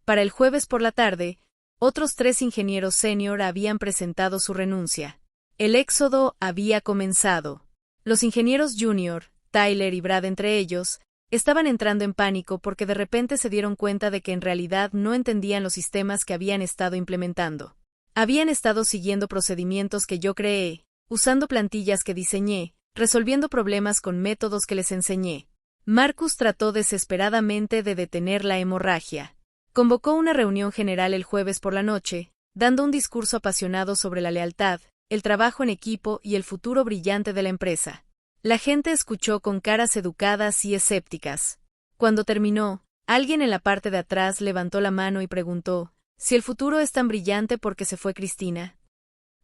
Para el jueves por la tarde, otros 3 ingenieros senior habían presentado su renuncia. El éxodo había comenzado. Los ingenieros junior, Tyler y Brad entre ellos, estaban entrando en pánico porque de repente se dieron cuenta de que en realidad no entendían los sistemas que habían estado implementando. Habían estado siguiendo procedimientos que yo creé, usando plantillas que diseñé, resolviendo problemas con métodos que les enseñé. Marcus trató desesperadamente de detener la hemorragia. Convocó una reunión general el jueves por la noche, dando un discurso apasionado sobre la lealtad, el trabajo en equipo y el futuro brillante de la empresa. La gente escuchó con caras educadas y escépticas. Cuando terminó, alguien en la parte de atrás levantó la mano y preguntó, ¿si el futuro es tan brillante porque se fue Christina?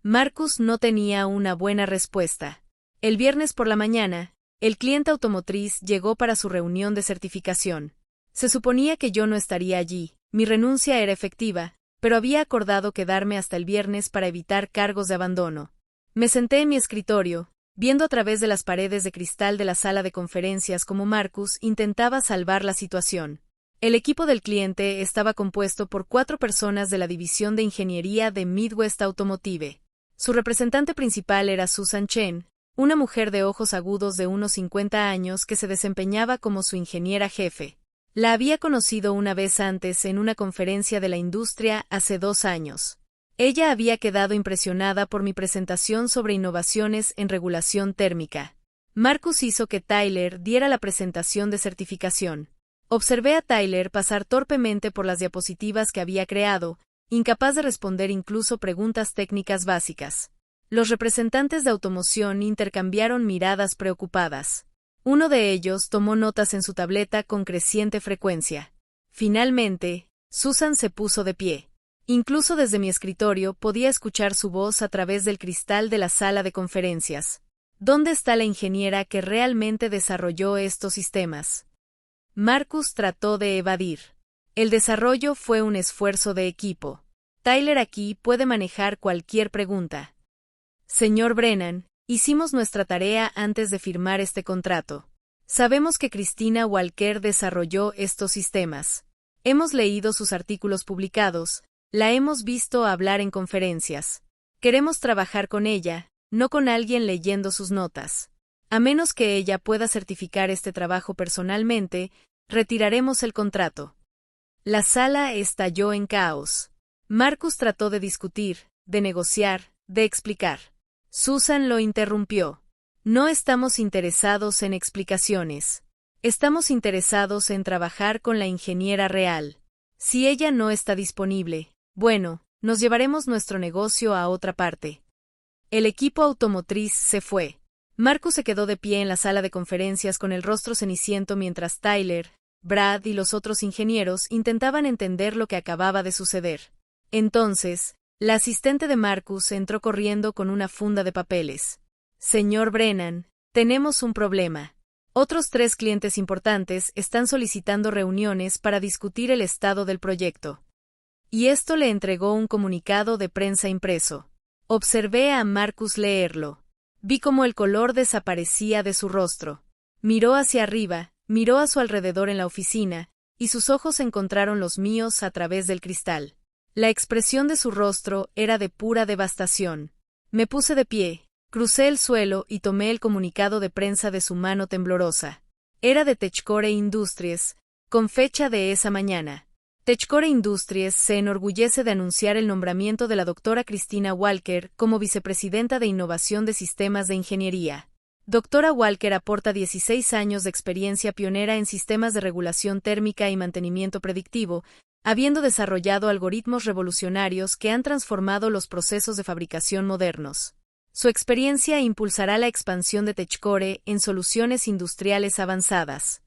Marcus no tenía una buena respuesta. El viernes por la mañana, el cliente automotriz llegó para su reunión de certificación. Se suponía que yo no estaría allí, mi renuncia era efectiva, pero había acordado quedarme hasta el viernes para evitar cargos de abandono. Me senté en mi escritorio, viendo a través de las paredes de cristal de la sala de conferencias como Marcus intentaba salvar la situación. El equipo del cliente estaba compuesto por 4 personas de la división de ingeniería de Midwest Automotive. Su representante principal era Susan Chen, una mujer de ojos agudos de unos 50 años que se desempeñaba como su ingeniera jefe. La había conocido una vez antes en una conferencia de la industria hace 2 años. Ella había quedado impresionada por mi presentación sobre innovaciones en regulación térmica. Marcus hizo que Tyler diera la presentación de certificación. Observé a Tyler pasar torpemente por las diapositivas que había creado, incapaz de responder incluso preguntas técnicas básicas. Los representantes de automoción intercambiaron miradas preocupadas. Uno de ellos tomó notas en su tableta con creciente frecuencia. Finalmente, Susan se puso de pie. Incluso desde mi escritorio podía escuchar su voz a través del cristal de la sala de conferencias. ¿Dónde está la ingeniera que realmente desarrolló estos sistemas? Marcus trató de evadir. El desarrollo fue un esfuerzo de equipo. Tyler aquí puede manejar cualquier pregunta. Señor Brennan, hicimos nuestra tarea antes de firmar este contrato. Sabemos que Christina Walker desarrolló estos sistemas. Hemos leído sus artículos publicados, la hemos visto hablar en conferencias. Queremos trabajar con ella, no con alguien leyendo sus notas. A menos que ella pueda certificar este trabajo personalmente, retiraremos el contrato. La sala estalló en caos. Marcus trató de discutir, de negociar, de explicar. Susan lo interrumpió. No estamos interesados en explicaciones. Estamos interesados en trabajar con la ingeniera real. Si ella no está disponible, bueno, nos llevaremos nuestro negocio a otra parte. El equipo automotriz se fue. Marcus se quedó de pie en la sala de conferencias con el rostro ceniciento mientras Tyler, Brad y los otros ingenieros intentaban entender lo que acababa de suceder. Entonces, la asistente de Marcus entró corriendo con una funda de papeles. Señor Brennan, tenemos un problema. Otros 3 clientes importantes están solicitando reuniones para discutir el estado del proyecto. Y esto le entregó un comunicado de prensa impreso. Observé a Marcus leerlo. Vi cómo el color desaparecía de su rostro. Miró hacia arriba, miró a su alrededor en la oficina, y sus ojos encontraron los míos a través del cristal. La expresión de su rostro era de pura devastación. Me puse de pie, crucé el suelo y tomé el comunicado de prensa de su mano temblorosa. Era de Techcore Industries, con fecha de esa mañana. Techcore Industries se enorgullece de anunciar el nombramiento de la doctora Christina Walker como vicepresidenta de Innovación de Sistemas de Ingeniería. Doctora Walker aporta 16 años de experiencia pionera en sistemas de regulación térmica y mantenimiento predictivo, habiendo desarrollado algoritmos revolucionarios que han transformado los procesos de fabricación modernos. Su experiencia impulsará la expansión de Techcore en soluciones industriales avanzadas.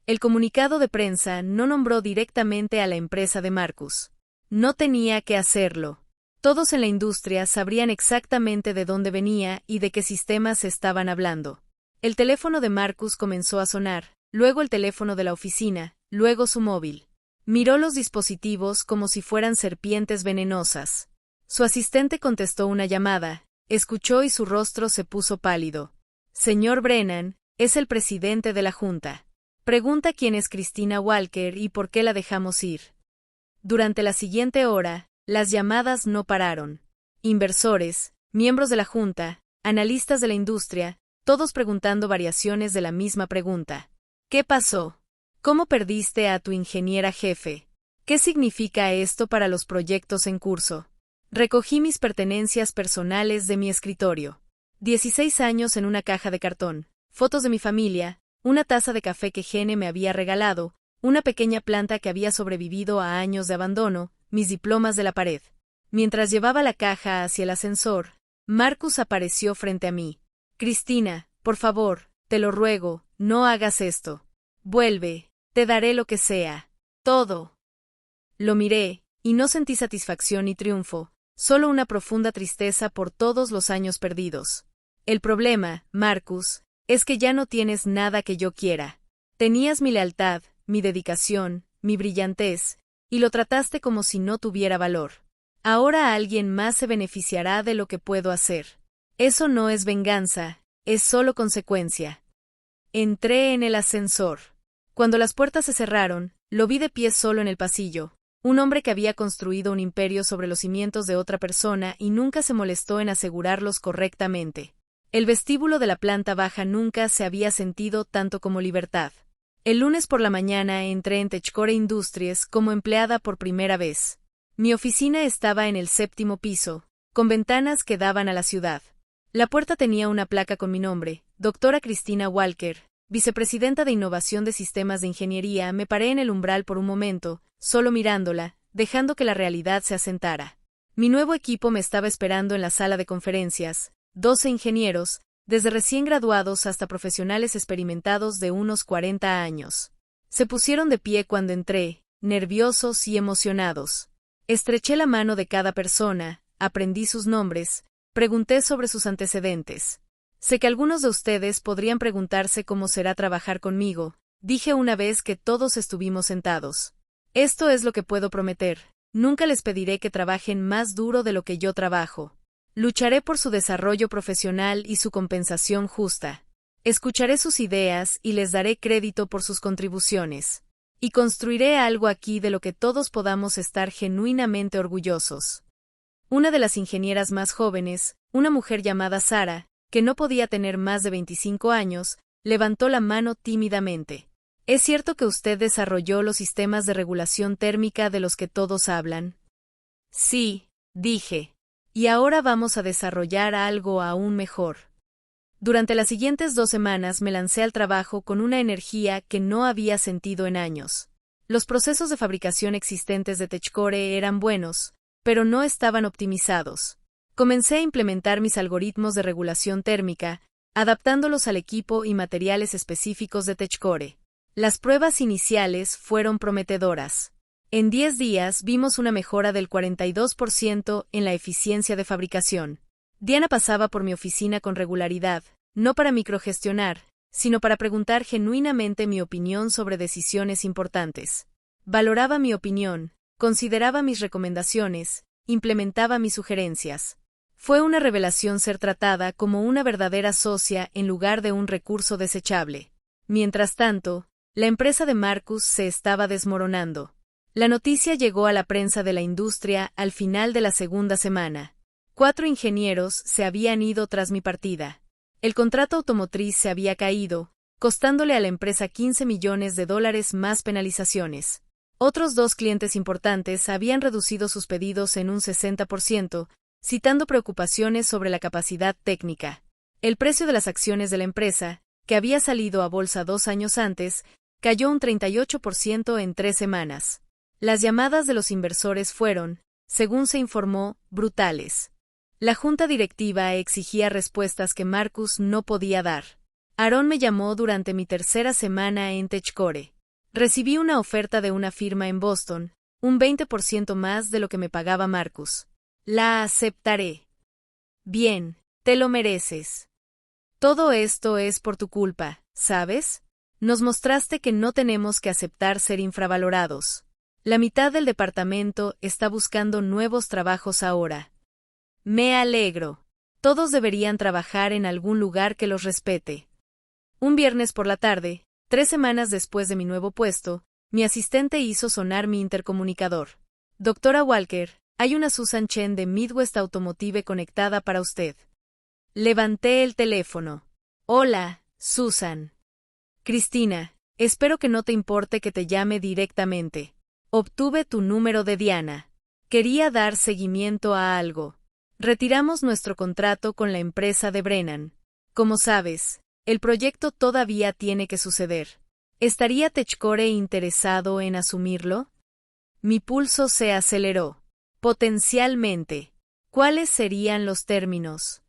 El comunicado de prensa no nombró directamente a la empresa de Marcus. No tenía que hacerlo. Todos en la industria sabrían exactamente de dónde venía y de qué sistemas estaban hablando. El teléfono de Marcus comenzó a sonar, luego el teléfono de la oficina, luego su móvil. Miró los dispositivos como si fueran serpientes venenosas. Su asistente contestó una llamada, escuchó y su rostro se puso pálido. Señor Brennan, es el presidente de la Junta. Pregunta quién es Christina Walker y por qué la dejamos ir. Durante la siguiente hora, las llamadas no pararon. Inversores, miembros de la Junta, analistas de la industria, todos preguntando variaciones de la misma pregunta. ¿Qué pasó? ¿Cómo perdiste a tu ingeniera jefe? ¿Qué significa esto para los proyectos en curso? Recogí mis pertenencias personales de mi escritorio. 16 años en una caja de cartón, fotos de mi familia, una taza de café que Gene me había regalado, una pequeña planta que había sobrevivido a años de abandono, mis diplomas de la pared. Mientras llevaba la caja hacia el ascensor, Marcus apareció frente a mí. Christina, por favor, te lo ruego, no hagas esto. Vuelve, te daré lo que sea. Todo. Lo miré, y no sentí satisfacción ni triunfo, solo una profunda tristeza por todos los años perdidos. El problema, Marcus, es que ya no tienes nada que yo quiera. Tenías mi lealtad, mi dedicación, mi brillantez, y lo trataste como si no tuviera valor. Ahora alguien más se beneficiará de lo que puedo hacer. Eso no es venganza, es solo consecuencia. Entré en el ascensor. Cuando las puertas se cerraron, lo vi de pie solo en el pasillo, un hombre que había construido un imperio sobre los cimientos de otra persona y nunca se molestó en asegurarlos correctamente. El vestíbulo de la planta baja nunca se había sentido tanto como libertad. El lunes por la mañana entré en Techcore Industries como empleada por primera vez. Mi oficina estaba en el 7º piso, con ventanas que daban a la ciudad. La puerta tenía una placa con mi nombre, doctora Christina Walker, vicepresidenta de Innovación de Sistemas de Ingeniería. Me paré en el umbral por un momento, solo mirándola, dejando que la realidad se asentara. Mi nuevo equipo me estaba esperando en la sala de conferencias. 12 ingenieros, desde recién graduados hasta profesionales experimentados de unos 40 años. Se pusieron de pie cuando entré, nerviosos y emocionados. Estreché la mano de cada persona, aprendí sus nombres, pregunté sobre sus antecedentes. Sé que algunos de ustedes podrían preguntarse cómo será trabajar conmigo, dije una vez que todos estuvimos sentados. Esto es lo que puedo prometer, nunca les pediré que trabajen más duro de lo que yo trabajo. Lucharé por su desarrollo profesional y su compensación justa. Escucharé sus ideas y les daré crédito por sus contribuciones. Y construiré algo aquí de lo que todos podamos estar genuinamente orgullosos. Una de las ingenieras más jóvenes, una mujer llamada Sara, que no podía tener más de 25 años, levantó la mano tímidamente. ¿Es cierto que usted desarrolló los sistemas de regulación térmica de los que todos hablan? Sí, dije. Y ahora vamos a desarrollar algo aún mejor. Durante las siguientes 2 semanas me lancé al trabajo con una energía que no había sentido en años. Los procesos de fabricación existentes de Techcore eran buenos, pero no estaban optimizados. Comencé a implementar mis algoritmos de regulación térmica, adaptándolos al equipo y materiales específicos de Techcore. Las pruebas iniciales fueron prometedoras. En 10 días vimos una mejora del 42% en la eficiencia de fabricación. Diana pasaba por mi oficina con regularidad, no para microgestionar, sino para preguntar genuinamente mi opinión sobre decisiones importantes. Valoraba mi opinión, consideraba mis recomendaciones, implementaba mis sugerencias. Fue una revelación ser tratada como una verdadera socia en lugar de un recurso desechable. Mientras tanto, la empresa de Marcus se estaba desmoronando. La noticia llegó a la prensa de la industria al final de la segunda semana. 4 ingenieros se habían ido tras mi partida. El contrato automotriz se había caído, costándole a la empresa $15 millones más penalizaciones. Otros 2 clientes importantes habían reducido sus pedidos en un 60%, citando preocupaciones sobre la capacidad técnica. El precio de las acciones de la empresa, que había salido a bolsa 2 años antes, cayó un 38% en 3 semanas. Las llamadas de los inversores fueron, según se informó, brutales. La junta directiva exigía respuestas que Marcus no podía dar. Aaron me llamó durante mi tercera semana en TechCore. Recibí una oferta de una firma en Boston, un 20% más de lo que me pagaba Marcus. La aceptaré. Bien, te lo mereces. Todo esto es por tu culpa, ¿sabes? Nos mostraste que no tenemos que aceptar ser infravalorados. La mitad del departamento está buscando nuevos trabajos ahora. Me alegro. Todos deberían trabajar en algún lugar que los respete. Un viernes por la tarde, 3 semanas después de mi nuevo puesto, mi asistente hizo sonar mi intercomunicador. Doctora Walker, hay una Susan Chen de Midwest Automotive conectada para usted. Levanté el teléfono. Hola, Susan. Cristina, espero que no te importe que te llame directamente. Obtuve tu número de Diana. Quería dar seguimiento a algo. Retiramos nuestro contrato con la empresa de Brennan. Como sabes, el proyecto todavía tiene que suceder. ¿Estaría TechCore interesado en asumirlo? Mi pulso se aceleró. Potencialmente. ¿Cuáles serían los términos?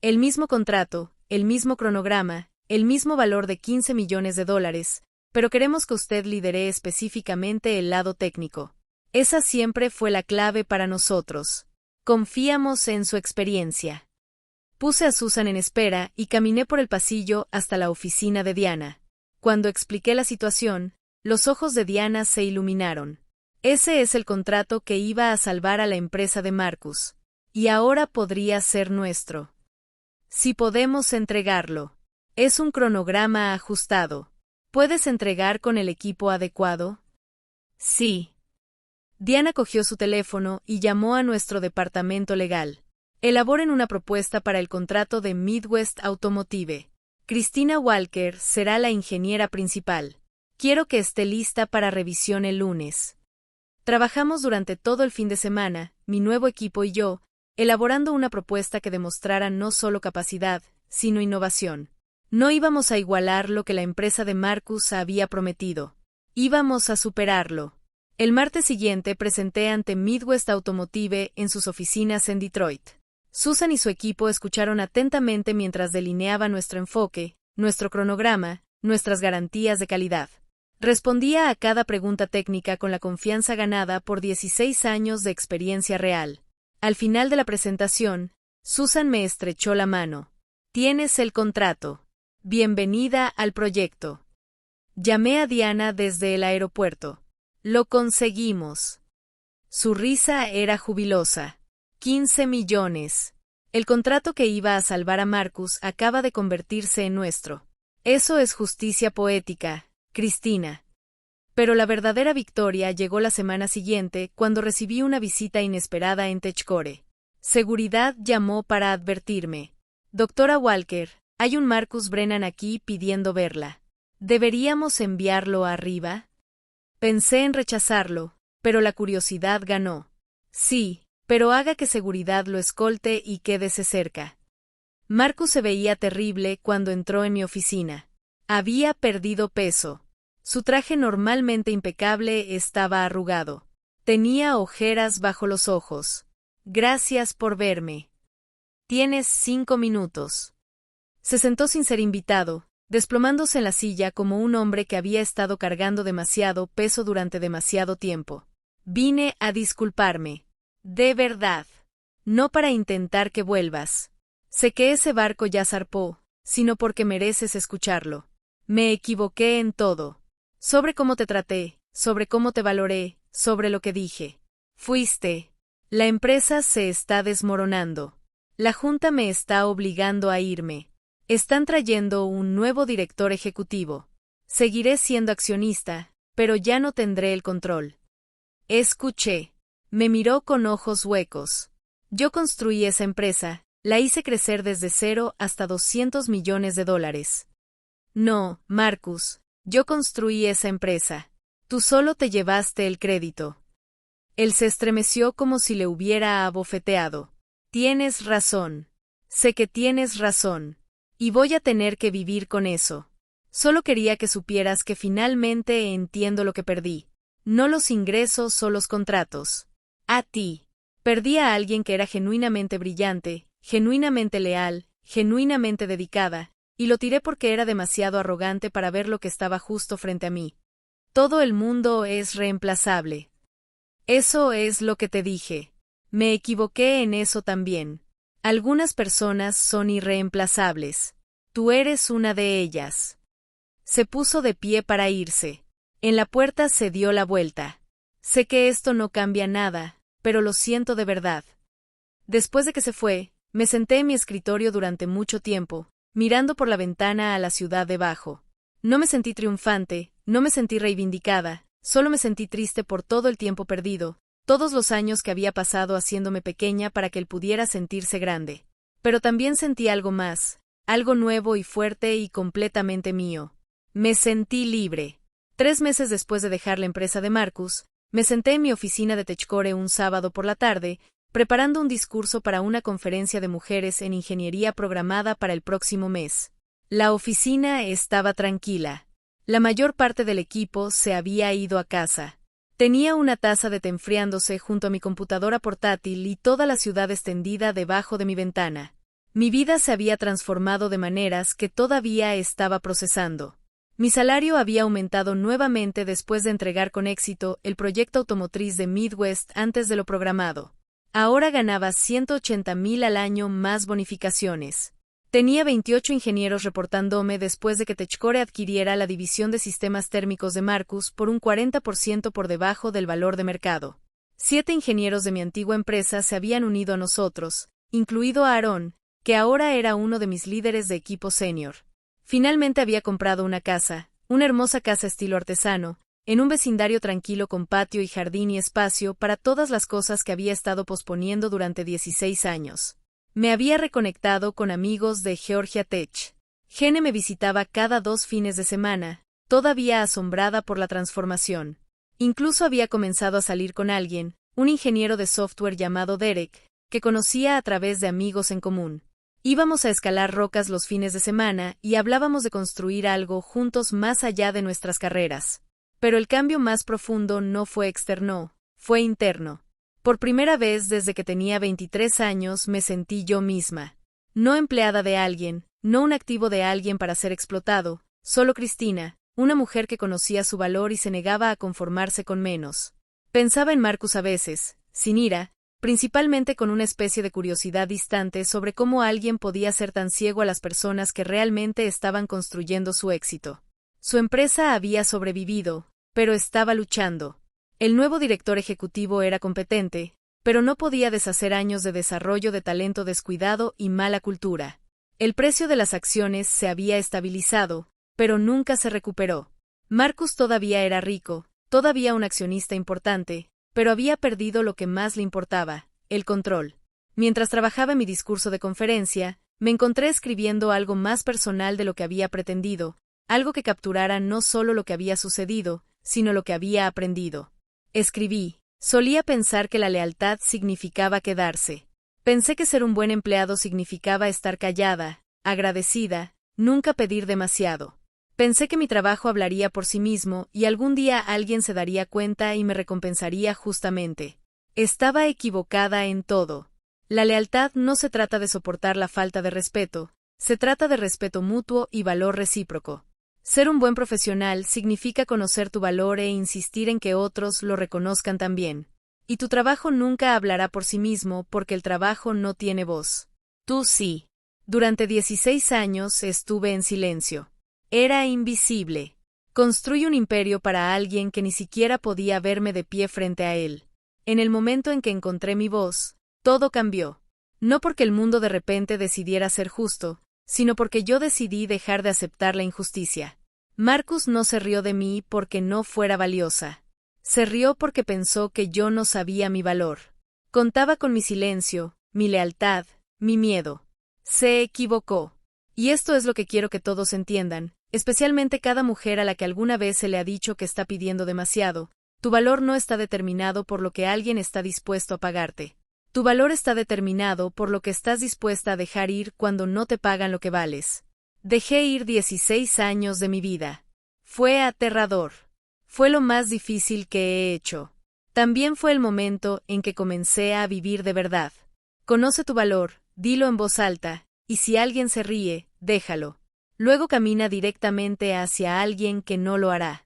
El mismo contrato, el mismo cronograma, el mismo valor de $15 millones, pero queremos que usted lidere específicamente el lado técnico. Esa siempre fue la clave para nosotros. Confiamos en su experiencia. Puse a Susan en espera y caminé por el pasillo hasta la oficina de Diana. Cuando expliqué la situación, los ojos de Diana se iluminaron. Ese es el contrato que iba a salvar a la empresa de Marcus. Y ahora podría ser nuestro. Si podemos entregarlo. Es un cronograma ajustado. ¿Puedes entregar con el equipo adecuado? Sí. Diana cogió su teléfono y llamó a nuestro departamento legal. Elaboren una propuesta para el contrato de Midwest Automotive. Cristina Walker será la ingeniera principal. Quiero que esté lista para revisión el lunes. Trabajamos durante todo el fin de semana, mi nuevo equipo y yo, elaborando una propuesta que demostrara no solo capacidad, sino innovación. No íbamos a igualar lo que la empresa de Marcus había prometido. Íbamos a superarlo. El martes siguiente presenté ante Midwest Automotive en sus oficinas en Detroit. Susan y su equipo escucharon atentamente mientras delineaba nuestro enfoque, nuestro cronograma, nuestras garantías de calidad. Respondía a cada pregunta técnica con la confianza ganada por 16 años de experiencia real. Al final de la presentación, Susan me estrechó la mano. Tienes el contrato. Bienvenida al proyecto. Llamé a Diana desde el aeropuerto. Lo conseguimos. Su risa era jubilosa. 15 millones. El contrato que iba a salvar a Marcus acaba de convertirse en nuestro. Eso es justicia poética, Cristina. Pero la verdadera victoria llegó la semana siguiente cuando recibí una visita inesperada en TechCore. Seguridad llamó para advertirme. Doctora Walker, hay un Marcus Brennan aquí pidiendo verla. ¿Deberíamos enviarlo arriba? Pensé en rechazarlo, pero la curiosidad ganó. Sí, pero haga que seguridad lo escolte y quédese cerca. Marcus se veía terrible cuando entró en mi oficina. Había perdido peso. Su traje normalmente impecable estaba arrugado. Tenía ojeras bajo los ojos. Gracias por verme. Tienes 5 minutos. Se sentó sin ser invitado, desplomándose en la silla como un hombre que había estado cargando demasiado peso durante demasiado tiempo. Vine a disculparme. De verdad. No para intentar que vuelvas. Sé que ese barco ya zarpó, sino porque mereces escucharlo. Me equivoqué en todo. Sobre cómo te traté, sobre cómo te valoré, sobre lo que dije. Fuiste. La empresa se está desmoronando. La junta me está obligando a irme. Están trayendo un nuevo director ejecutivo. Seguiré siendo accionista, pero ya no tendré el control. Escuché. Me miró con ojos huecos. Yo construí esa empresa, la hice crecer desde cero hasta $200 millones. No, Marcus, yo construí esa empresa. Tú solo te llevaste el crédito. Él se estremeció como si le hubiera abofeteado. Tienes razón. Sé que tienes razón. Y voy a tener que vivir con eso. Solo quería que supieras que finalmente entiendo lo que perdí. No los ingresos o los contratos. A ti. Perdí a alguien que era genuinamente brillante, genuinamente leal, genuinamente dedicada, y lo tiré porque era demasiado arrogante para ver lo que estaba justo frente a mí. Todo el mundo es reemplazable. Eso es lo que te dije. Me equivoqué en eso también. Algunas personas son irreemplazables. Tú eres una de ellas. Se puso de pie para irse. En la puerta se dio la vuelta. Sé que esto no cambia nada, pero lo siento de verdad. Después de que se fue, me senté en mi escritorio durante mucho tiempo, mirando por la ventana a la ciudad debajo. No me sentí triunfante, no me sentí reivindicada, solo me sentí triste por todo el tiempo perdido, todos los años que había pasado haciéndome pequeña para que él pudiera sentirse grande. Pero también sentí algo más, algo nuevo y fuerte y completamente mío. Me sentí libre. 3 meses después de dejar la empresa de Marcus, me senté en mi oficina de Techcore un sábado por la tarde, preparando un discurso para una conferencia de mujeres en ingeniería programada para el próximo mes. La oficina estaba tranquila. La mayor parte del equipo se había ido a casa. Tenía una taza de té enfriándose junto a mi computadora portátil y toda la ciudad extendida debajo de mi ventana. Mi vida se había transformado de maneras que todavía estaba procesando. Mi salario había aumentado nuevamente después de entregar con éxito el proyecto automotriz de Midwest antes de lo programado. Ahora ganaba $180,000 al año más bonificaciones. Tenía 28 ingenieros reportándome después de que Techcore adquiriera la división de sistemas térmicos de Marcus por un 40% por debajo del valor de mercado. 7 ingenieros de mi antigua empresa se habían unido a nosotros, incluido Aaron, que ahora era uno de mis líderes de equipo senior. Finalmente había comprado una casa, una hermosa casa estilo artesano, en un vecindario tranquilo con patio y jardín y espacio para todas las cosas que había estado posponiendo durante 16 años. Me había reconectado con amigos de Georgia Tech. Gene me visitaba cada 2 fines de semana, todavía asombrada por la transformación. Incluso había comenzado a salir con alguien, un ingeniero de software llamado Derek, que conocía a través de amigos en común. Íbamos a escalar rocas los fines de semana y hablábamos de construir algo juntos más allá de nuestras carreras. Pero el cambio más profundo no fue externo, fue interno. Por primera vez desde que tenía 23 años me sentí yo misma. No empleada de alguien, no un activo de alguien para ser explotado, solo Cristina, una mujer que conocía su valor y se negaba a conformarse con menos. Pensaba en Marcus a veces, sin ira, principalmente con una especie de curiosidad distante sobre cómo alguien podía ser tan ciego a las personas que realmente estaban construyendo su éxito. Su empresa había sobrevivido, pero estaba luchando. El nuevo director ejecutivo era competente, pero no podía deshacer años de desarrollo de talento descuidado y mala cultura. El precio de las acciones se había estabilizado, pero nunca se recuperó. Marcus todavía era rico, todavía un accionista importante, pero había perdido lo que más le importaba, el control. Mientras trabajaba en mi discurso de conferencia, me encontré escribiendo algo más personal de lo que había pretendido, algo que capturara no solo lo que había sucedido, sino lo que había aprendido. Escribí, solía pensar que la lealtad significaba quedarse. Pensé que ser un buen empleado significaba estar callada, agradecida, nunca pedir demasiado. Pensé que mi trabajo hablaría por sí mismo y algún día alguien se daría cuenta y me recompensaría justamente. Estaba equivocada en todo. La lealtad no se trata de soportar la falta de respeto, se trata de respeto mutuo y valor recíproco. Ser un buen profesional significa conocer tu valor e insistir en que otros lo reconozcan también. Y tu trabajo nunca hablará por sí mismo porque el trabajo no tiene voz. Tú sí. Durante 16 años estuve en silencio. Era invisible. Construí un imperio para alguien que ni siquiera podía verme de pie frente a él. En el momento en que encontré mi voz, todo cambió. No porque el mundo de repente decidiera ser justo, sino porque yo decidí dejar de aceptar la injusticia. Marcus no se rió de mí porque no fuera valiosa. Se rió porque pensó que yo no sabía mi valor. Contaba con mi silencio, mi lealtad, mi miedo. Se equivocó. Y esto es lo que quiero que todos entiendan, especialmente cada mujer a la que alguna vez se le ha dicho que está pidiendo demasiado. Tu valor no está determinado por lo que alguien está dispuesto a pagarte. Tu valor está determinado por lo que estás dispuesta a dejar ir cuando no te pagan lo que vales. Dejé ir 16 años de mi vida. Fue aterrador. Fue lo más difícil que he hecho. También fue el momento en que comencé a vivir de verdad. Conoce tu valor, dilo en voz alta, y si alguien se ríe, déjalo. Luego camina directamente hacia alguien que no lo hará.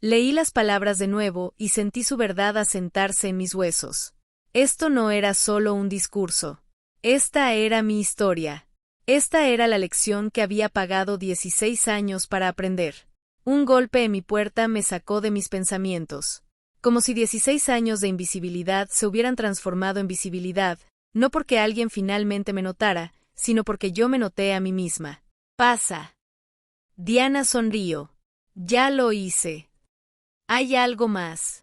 Leí las palabras de nuevo y sentí su verdad asentarse en mis huesos. Esto no era solo un discurso. Esta era mi historia. Esta era la lección que había pagado 16 años para aprender. Un golpe en mi puerta me sacó de mis pensamientos. Como si 16 años de invisibilidad se hubieran transformado en visibilidad, no porque alguien finalmente me notara, sino porque yo me noté a mí misma. Pasa. Diana sonrió. Ya lo hice. Hay algo más.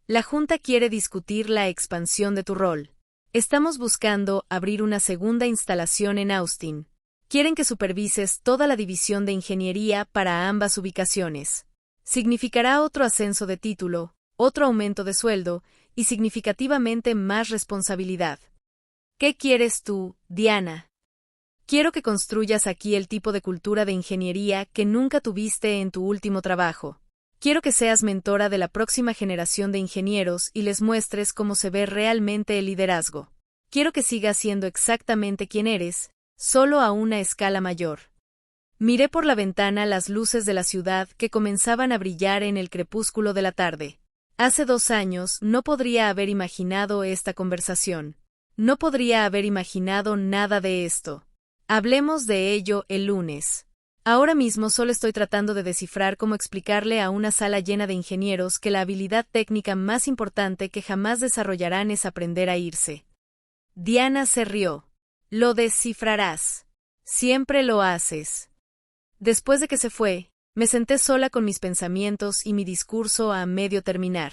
La Junta quiere discutir la expansión de tu rol. Estamos buscando abrir una segunda instalación en Austin. Quieren que supervises toda la división de ingeniería para ambas ubicaciones. Significará otro ascenso de título, otro aumento de sueldo y significativamente más responsabilidad. ¿Qué quieres tú, Diana? Quiero que construyas aquí el tipo de cultura de ingeniería que nunca tuviste en tu último trabajo. Quiero que seas mentora de la próxima generación de ingenieros y les muestres cómo se ve realmente el liderazgo. Quiero que sigas siendo exactamente quien eres, solo a una escala mayor. Miré por la ventana las luces de la ciudad que comenzaban a brillar en el crepúsculo de la tarde. Hace 2 años no podría haber imaginado esta conversación. No podría haber imaginado nada de esto. Hablemos de ello el lunes. Ahora mismo solo estoy tratando de descifrar cómo explicarle a una sala llena de ingenieros que la habilidad técnica más importante que jamás desarrollarán es aprender a irse. Diana se rió. Lo descifrarás. Siempre lo haces. Después de que se fue, me senté sola con mis pensamientos y mi discurso a medio terminar.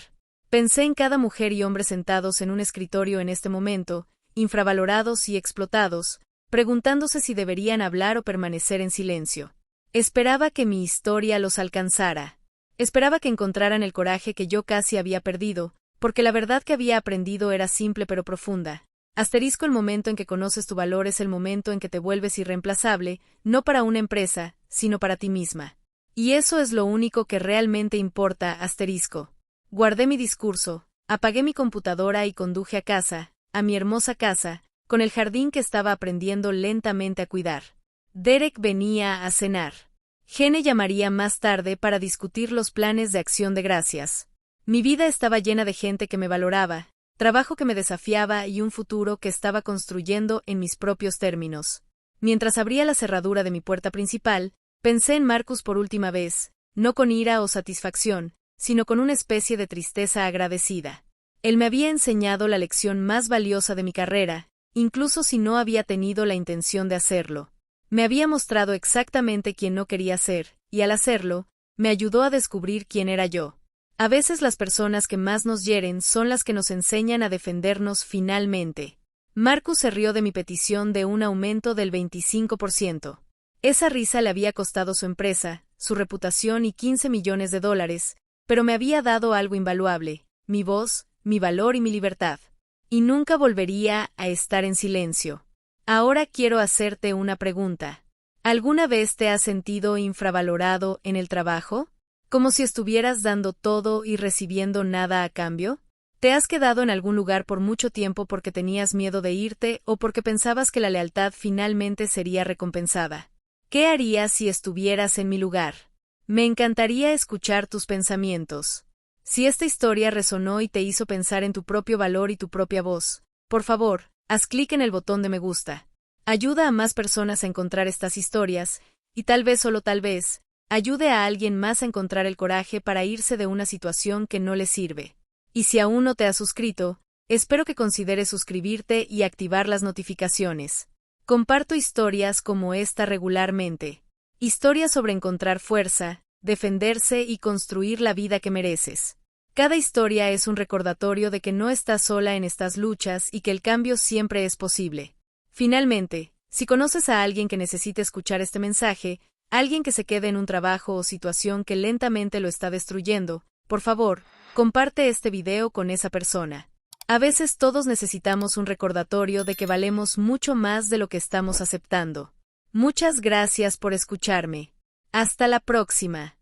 Pensé en cada mujer y hombre sentados en un escritorio en este momento, infravalorados y explotados, preguntándose si deberían hablar o permanecer en silencio. Esperaba que mi historia los alcanzara. Esperaba que encontraran el coraje que yo casi había perdido, porque la verdad que había aprendido era simple pero profunda. Asterisco: el momento en que conoces tu valor es el momento en que te vuelves irreemplazable, no para una empresa, sino para ti misma. Y eso es lo único que realmente importa, asterisco. Guardé mi discurso, apagué mi computadora y conduje a casa, a mi hermosa casa, con el jardín que estaba aprendiendo lentamente a cuidar. Derek venía a cenar. Gene llamaría más tarde para discutir los planes de acción de gracias. Mi vida estaba llena de gente que me valoraba, trabajo que me desafiaba y un futuro que estaba construyendo en mis propios términos. Mientras abría la cerradura de mi puerta principal, pensé en Marcus por última vez, no con ira o satisfacción, sino con una especie de tristeza agradecida. Él me había enseñado la lección más valiosa de mi carrera, incluso si no había tenido la intención de hacerlo. Me había mostrado exactamente quién no quería ser, y al hacerlo, me ayudó a descubrir quién era yo. A veces las personas que más nos hieren son las que nos enseñan a defendernos finalmente. Marcus se rió de mi petición de un aumento del 25%. Esa risa le había costado su empresa, su reputación y $15 millones, pero me había dado algo invaluable: mi voz, mi valor y mi libertad. Y nunca volvería a estar en silencio. Ahora quiero hacerte una pregunta. ¿Alguna vez te has sentido infravalorado en el trabajo? ¿Como si estuvieras dando todo y recibiendo nada a cambio? ¿Te has quedado en algún lugar por mucho tiempo porque tenías miedo de irte o porque pensabas que la lealtad finalmente sería recompensada? ¿Qué harías si estuvieras en mi lugar? Me encantaría escuchar tus pensamientos. Si esta historia resonó y te hizo pensar en tu propio valor y tu propia voz, por favor, haz clic en el botón de me gusta. Ayuda a más personas a encontrar estas historias, y tal vez, solo tal vez, ayude a alguien más a encontrar el coraje para irse de una situación que no le sirve. Y si aún no te has suscrito, Espero que consideres suscribirte y activar las notificaciones. Comparto historias como esta regularmente. Historias sobre encontrar fuerza, defenderse y construir la vida que mereces. Cada historia es un recordatorio de que no estás sola en estas luchas y que el cambio siempre es posible. Finalmente, si conoces a alguien que necesite escuchar este mensaje, alguien que se quede en un trabajo o situación que lentamente lo está destruyendo, por favor, comparte este video con esa persona. A veces todos necesitamos un recordatorio de que valemos mucho más de lo que estamos aceptando. Muchas gracias por escucharme. Hasta la próxima.